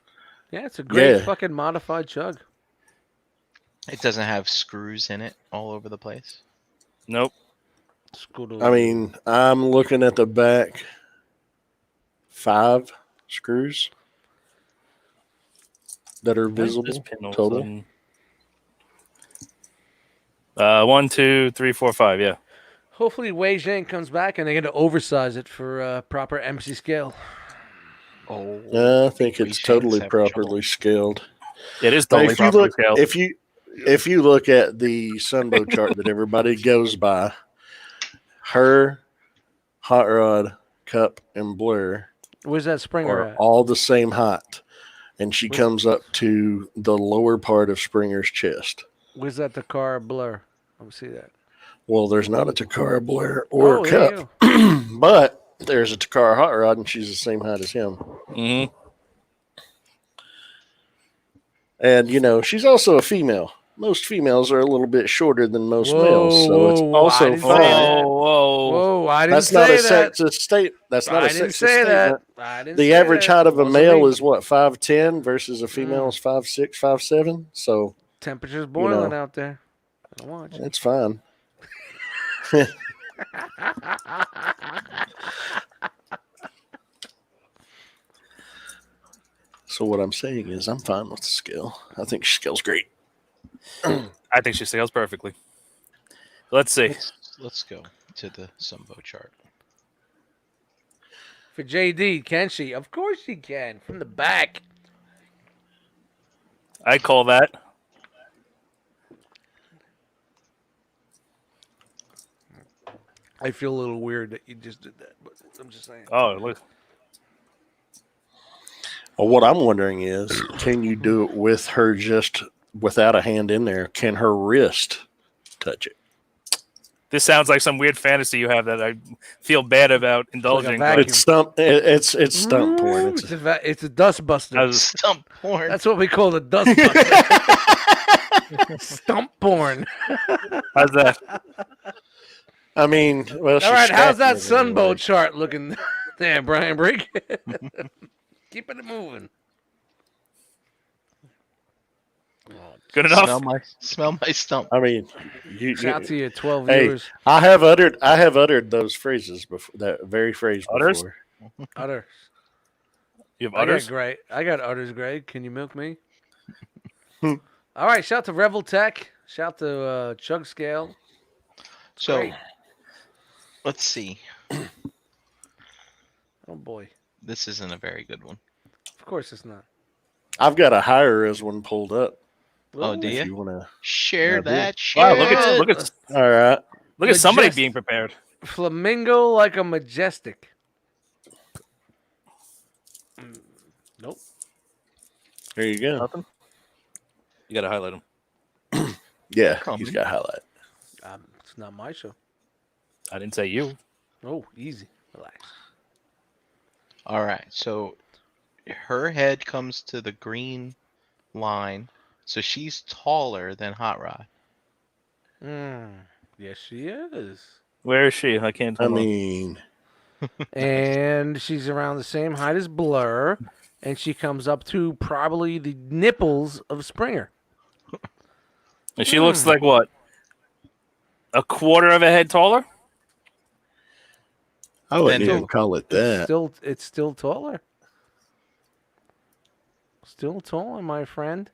Yeah, it's a great Yeah. fucking modified chug. It doesn't have screws in it all over the place. Nope. I mean, I'm looking at the back. 5 screws that are visible This pin all of a total. sudden- 1, 2, 3, 4, 5. Yeah. hopefully Wei Zhang comes back and they're gonna oversize it for proper MC scale. Oh. I think it's Shane's totally having properly scaled. It is But totally if you properly look, scaled. if you look at the Sunbow chart that everybody goes by, her Hot Rod, Cup, and Blur Where's that Springer are at? all the same height, and she comes up to the lower part of Springer's chest. Where's that Takara blur? Let me see that. Well, there's not a Takara Blair or a there you Cup, but there's a Takara Hot Rod, and she's the same height as him. Mm-hmm. And, she's also a female. Most females are a little bit shorter than most Whoa, males, so whoa, it's whoa, I also didn't say fine. that. Whoa. Whoa, I didn't That's not a say that. sexist statement. That's not a I didn't sexist say statement. that. I didn't The say average that. height of a Wasn't male me. is what, 5'10", versus a female is 5'6", 5'7". So Temperature's boiling out there. I don't watch. it's fine. So what I'm saying is I'm fine with the scale. I think she scales great. I think she scales perfectly. Let's see. Let's go to the Sumbo chart. For JD, can she? Of course she can. From the back. I call that. I feel a little weird that you just did that, but I'm just saying. Oh, look. Well, what I'm wondering is, can you do it with her just without a hand in there? Can her wrist touch it? This sounds like some weird fantasy you have that I feel bad about indulging. vacuum. It's stunt. It's stunt porn. It's a dust buster. Stump porn. That's what we call the dust buster. Stump porn. How's that? I mean, well, All right, how's that strapped sunbow anyway. chart looking? There, Brian, break it. Keep it moving. Good enough? Smell my stump. I mean, Shout out to your 12 Hey. viewers. I have uttered those phrases before. That very phrase Utters? before. Utter. You have I got udders? great. I got udders, Greg. Can you milk me? All right. Shout out to Revel Tech. Shout out to Chug Scale. So Great. let's see. Oh boy. This isn't a very good one. Of course it's not. I've got a higher as one pulled up. Oh, Ooh. do If you? you want to. Share Yeah, that. Wow, Share look it. at All right. look at somebody Majestic. being prepared. Flamingo like a majestic. Nope. There you go. Nothing? You gotta highlight him. Yeah, Come. he's got highlight. It's not my show. I didn't say you. Oh, easy. Relax. All right. So her head comes to the green line. So she's taller than Hot Rod. Yes, she is. Where is she? I can't tell. I mean, And she's around the same height as Blur, and she comes up to probably the nipples of Springer. And she looks like what? A quarter of a head taller? I wouldn't Then- even call it that. It's still taller. Still taller, my friend.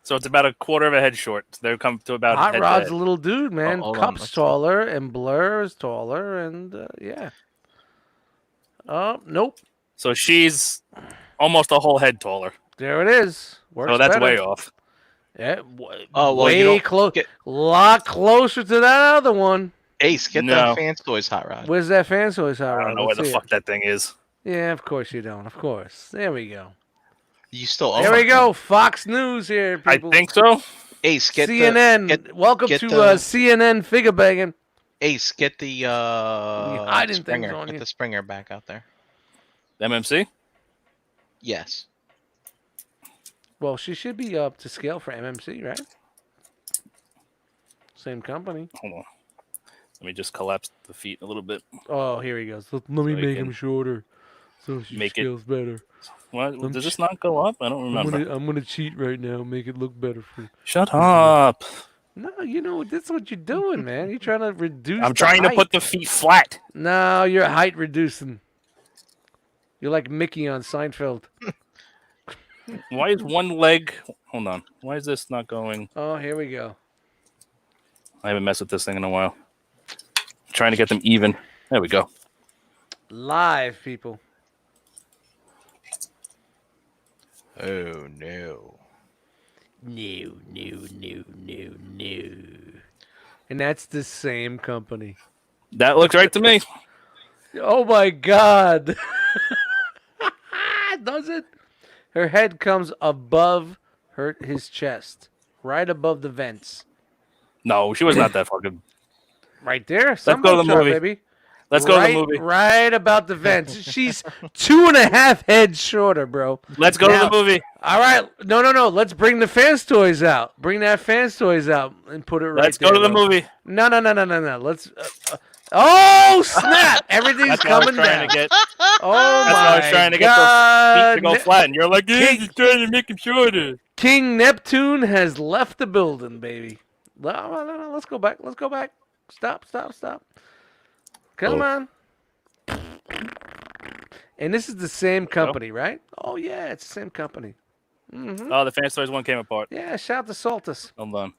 So it's about a quarter of a head short. They come to about Hot head to Rod's head. a little dude, man. hold on, Cup's let's see. taller, and Blur is taller, and yeah. Oh, nope. So she's almost a whole head taller. There it is. Works So that's better. way off. Yeah, Oh, well, you way don't close. get- Lot closer to that other one. Ace, get No. the Fans Toys Hot Rod. Where's that fan toys? I don't know where the fuck that thing is. Yeah, of course you don't. Of course. There we go. You still own There we it. go. Fox News here, I people. think so. Ace, get CNN. Welcome get to the- CNN figure banging. Ace, get the hiding things Springer. on Get you. the Springer back out there. MMC? Yes. Well, she should be up to scale for MMC, right? Same company. Hold on. Let me just collapse the feet a little bit. Oh, here he goes. Let me So I make can him shorter, so she make it- scales better. What? Does this not go up? I don't remember. I'm gonna cheat right now, make it look better for you. Shut up. No, you know that's what you're doing, man. You're trying to reduce. I'm the trying to height. put the feet flat. No, you're height reducing. You're like Mickey on Seinfeld. Why is one leg... Hold on. Why is this not going... Oh, here we go. I haven't messed with this thing in a while. Trying to get them even. There we go. Live, people. Oh no. No. And that's the same company. That looks right to me. Oh my God. Does it? Her head comes above his chest, right above the vents. No, she was not that fucking... Right there. Let's go to the shot, movie. baby. Let's go to the movie. Right about the vents. She's 2.5 heads shorter, bro. Let's go to the movie. All right. No. Let's bring the fans toys out. Bring that fans toys out and put it right Let's there. go to the bro. movie. No. Let's. Oh snap! Everything's That's what I was coming trying down. to get. Oh That's my why I was trying to get God. those feet to go flat, and you're like, yeah, he's trying to make him shorter. King Neptune has left the building, baby. No. Let's go back. Stop. Come on. And this is the same company, right? Oh, yeah, it's the same company. Mm-hmm. Oh, the Fan Toys one came apart. Yeah, shout to Saltus. Hold on.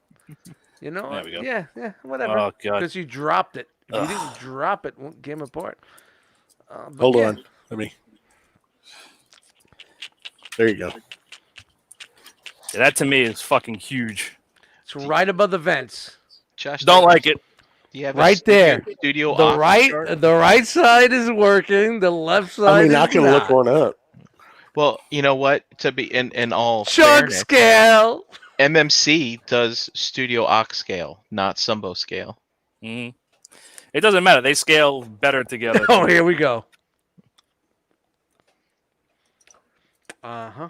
You know? There we go. Yeah, whatever. Oh, God. Because you dropped it. If you didn't drop it, it came apart. Hold on. Let me. There you go. Yeah, that to me is fucking huge. It's right above the vents. Josh, Don't like it. Do you have Right there. Studio The Ox right, chart? the right side is working. The left side is I can not. look one up. Well, you know what? To be in all Shark fairness, scale. MMC does Studio Ox scale, not Sumbo scale. Mm-hmm. It doesn't matter. They scale better together. Oh, here we go. Uh-huh.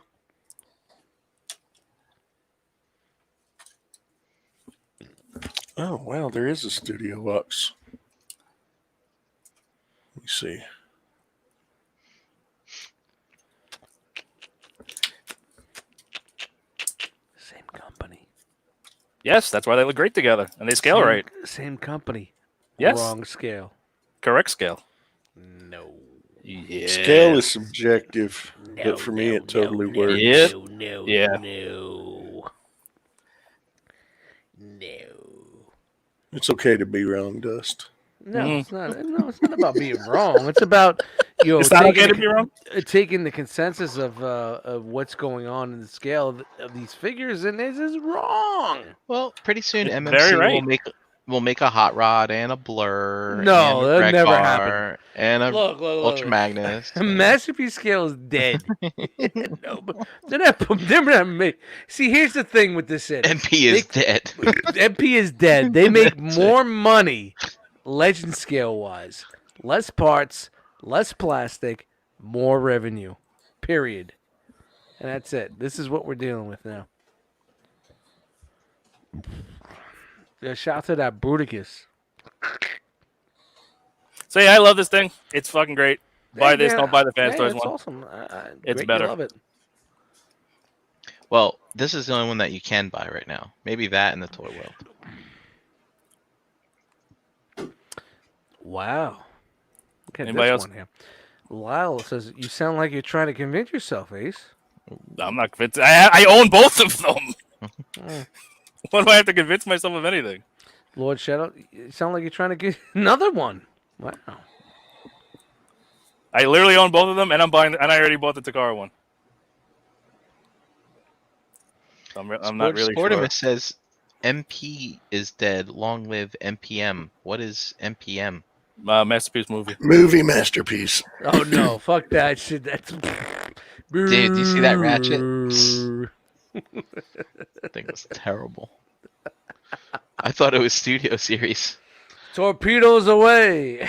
Oh, wow, there is a Studio Ox. Let me see. Same company. Yes, that's why they look great together, and they scale right. Same company. Yes. Wrong scale. Correct scale. No. Yeah. Scale is subjective, No, but for me, it totally works. Yep. No. Yeah. No. It's okay to be wrong, Dust. No, Mhm. it's not. No, it's not about being wrong. It's about It's not okay to be wrong. taking the consensus of what's going on in the scale of these figures, and this is wrong. Well, pretty soon It's MMC very right. will make a Hot Rod and a Blur. No, and a that'll Greg never Bar happen. And a Look. Ultra Magnus. Masterpiece scale is dead. No, but they're not made. See, here's the thing with this set. MP is dead. MP is dead. They make more money, legend scale wise. Less parts, less plastic, more revenue. Period. And that's it. This is what we're dealing with now. Yeah, shout out to that Bruticus. So yeah, I love this thing. It's fucking great. Buy this. Yeah, Don't buy the Fan yeah, Toys it's one. awesome. It's great, better. You love it. Well, this is the only one that you can buy right now. Maybe that in the Toy World. Wow. Look at Anybody this else? one here. Lyle says, you sound like you're trying to convince yourself, Ace. I'm not convinced. I own both of them. Mm. What do I have to convince myself of anything? Lord Shadow, you sound like you're trying to get another one. Wow. I literally own both of them, and I already bought the Takara one. So I'm not really sure. Sportimus says MP is dead. Long live MPM. What is MPM? Masterpiece movie. Movie masterpiece. Oh no, fuck that shit. That's Dude, do you see that ratchet? That thing was terrible. I thought it was Studio Series. Torpedoes away.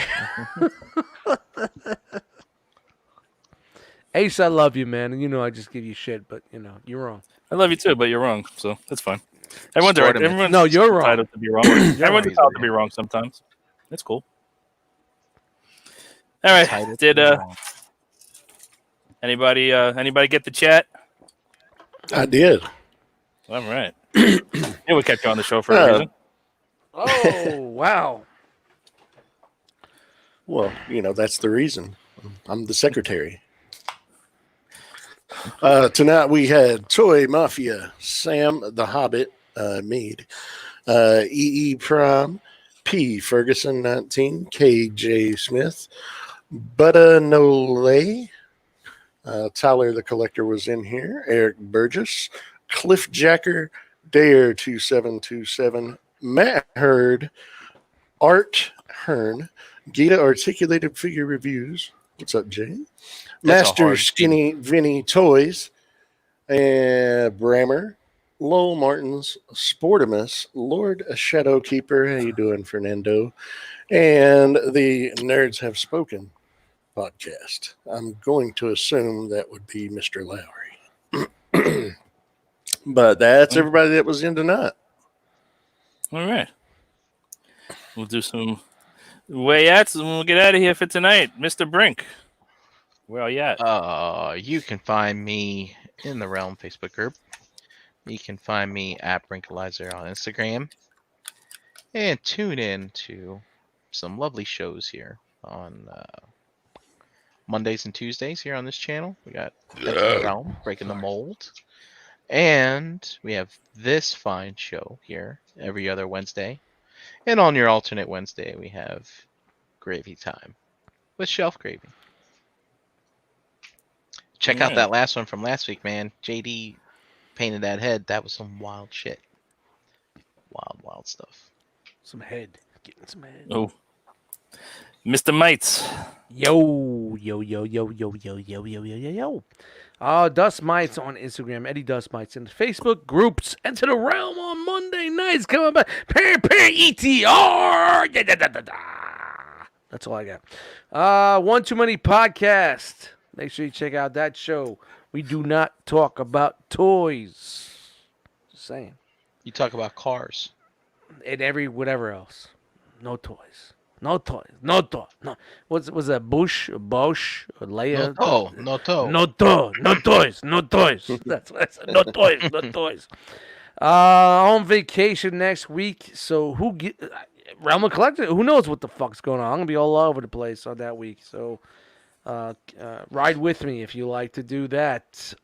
Ace, I love you, man, and you know I just give you shit, but you know you're wrong. I love you too, but you're wrong, so that's fine. Everyone's right. Sportimus. Everyone's No, you're wrong. entitled to be wrong. Everyone's right. entitled to be wrong sometimes. It's cool. All right. Entitled Did to be wrong. anybody get the chat? I did. All right. Yeah, we kept you on the show for a reason. Oh wow. Well, that's the reason. I'm the secretary. Tonight we had Toy Mafia, Sam the Hobbit, Mead, EE Prime, P. Ferguson 19, KJ Smith, Butta Nole, Tyler the Collector was in here, Eric Burgess, Cliff Jacker, Dare 2727, Matt Hurd, Art Hearn, Gita Articulated Figure Reviews. What's up, Jay? That's a Master hard Skinny Vinny Toys, and Brammer, Lowell Martins, Sportimus, Lord Shadowkeeper. How you doing, Fernando? And the Nerds Have Spoken podcast. I'm going to assume that would be Mr. Lowry. But that's everybody that was in tonight. All right. We'll do some way-outs and we'll get out of here for tonight. Mr. Brink, where are you at? You can find me in the Realm Facebook group. You can find me at Brinkalizer on Instagram. And tune in to some lovely shows here on Mondays and Tuesdays here on this channel. We got the Realm, Breaking the Mold. And we have this fine show here every other Wednesday. And on your alternate Wednesday, we have Gravy Time with Shelf Gravy. Check out that last one from last week, man. JD painted that head. That was some wild shit. Wild stuff. Some head. Getting some head. Oh. Mr. Mites. Yo. Dust Mites on Instagram, Eddie Dust Mites in the Facebook groups. Enter the Realm on Monday nights. Coming back. ETR. That's all I got. One Too Many Podcast. Make sure you check out that show. We do not talk about toys. Just saying. You talk about cars. And whatever else. No toys. No. Was that Bush or Bosch or Leia? No toys. That's what I said. No toys. On vacation next week. So Realm of Collector? Who knows what the fuck's going on? I'm gonna be all over the place on that week. So ride with me if you like to do that.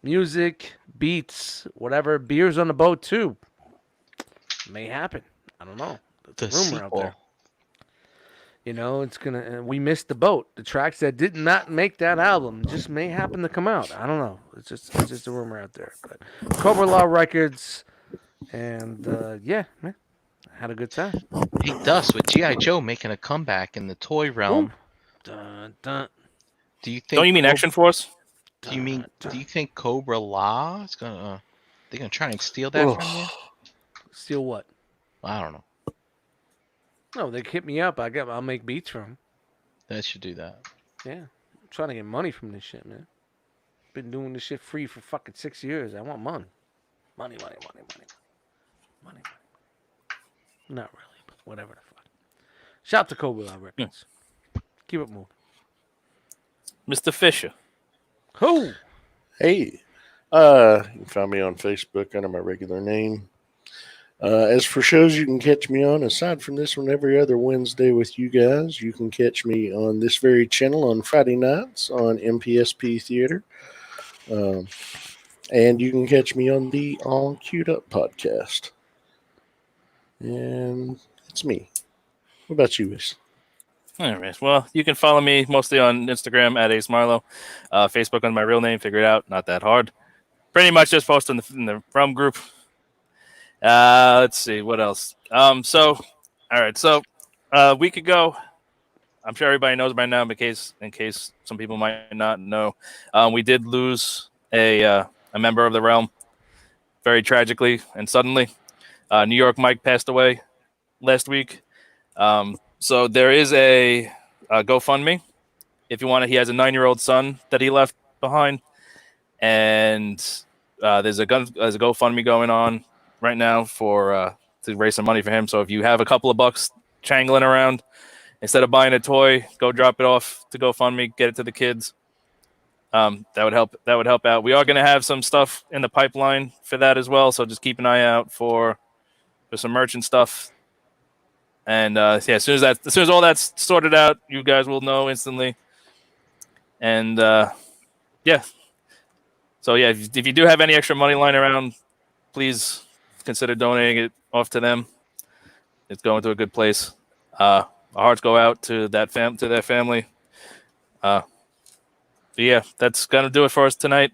Music, beats, whatever. Beers on the boat too. May happen. I don't know. There's a rumor out there. You know, it's gonna. We missed the boat. The tracks that did not make that album just may happen to come out. I don't know. It's just a rumor out there. But Cobra Law Records, and yeah, man, I had a good time. Hey, Dust with G.I. Joe making a comeback in the toy realm. Dun, dun. Do you mean Action Force? Do you think Cobra Law is gonna? They're gonna try and steal that from you? Steal what? I don't know. No, they hit me up. I'll make beats for them. They should do that. Yeah, I'm trying to get money from this shit, man. Been doing this shit free for fucking 6 years. I want money. Money. Not really, but whatever the fuck. Shout out to Cobra Law Records. Keep it moving. Mr. Fisher. Who? Hey, you can find me on Facebook under my regular name. As for shows you can catch me on, aside from this one every other Wednesday with you guys, you can catch me on this very channel on Friday nights on MPSP Theater. And you can catch me on the All Queued Up podcast. And it's me. What about you, Ace? All right. Well, you can follow me mostly on Instagram at Ace Marlowe. Facebook on my real name. Figure it out. Not that hard. Pretty much just post in the Realm group. Let's see what else. So a week ago, I'm sure everybody knows by now, but in case some people might not know, we did lose a member of the Realm very tragically and suddenly. New York Mike passed away last week. So there is a GoFundMe if you want it. He has a 9-year-old son that he left behind, and there's a GoFundMe going on right now for to raise some money for him. So if you have a couple of bucks changling around, instead of buying a toy, go drop it off to GoFundMe, get it to the kids. That would help. That would help out. We are going to have some stuff in the pipeline for that as well. So just keep an eye out for some merch and stuff. And as soon as all that's sorted out, you guys will know instantly. And yeah. So yeah, if you do have any extra money lying around, please consider donating it off to them. It's going to a good place. Our hearts go out to their family. But yeah, that's gonna do it for us tonight.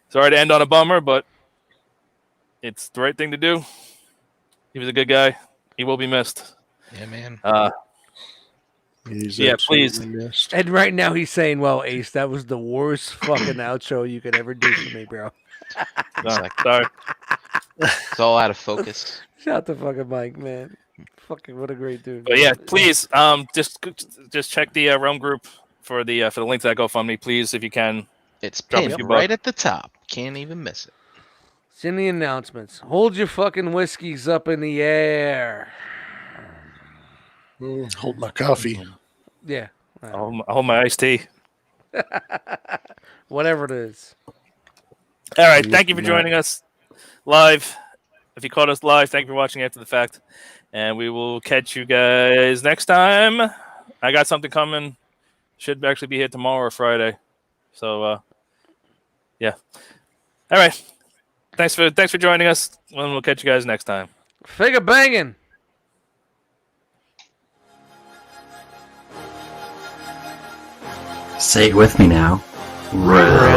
Sorry to end on a bummer, but it's the right thing to do. He was a good guy. He will be missed. Yeah, man. Yeah, please. Missed. And right now he's saying, well, Ace, that was the worst fucking outro you could ever do for me, bro. Sorry. It's all out of focus. Shout to fucking Mike, man. Fucking what a great dude. But yeah, please, just check the Realm group for the link to that GoFundMe, please, if you can. It's Drop pinned a few right at the top. Can't even miss it. It's in the announcements. Hold your fucking whiskeys up in the air. Hold my coffee. Yeah. I'll hold my iced tea. Whatever it is. All right, thank you for joining us live. If you caught us live, thank you for watching after the fact. And we will catch you guys next time. I got something coming. Should actually be here tomorrow or Friday. So, yeah. All right. Thanks for joining us. And we'll catch you guys next time. Figure banging. Say it with me now. Realm.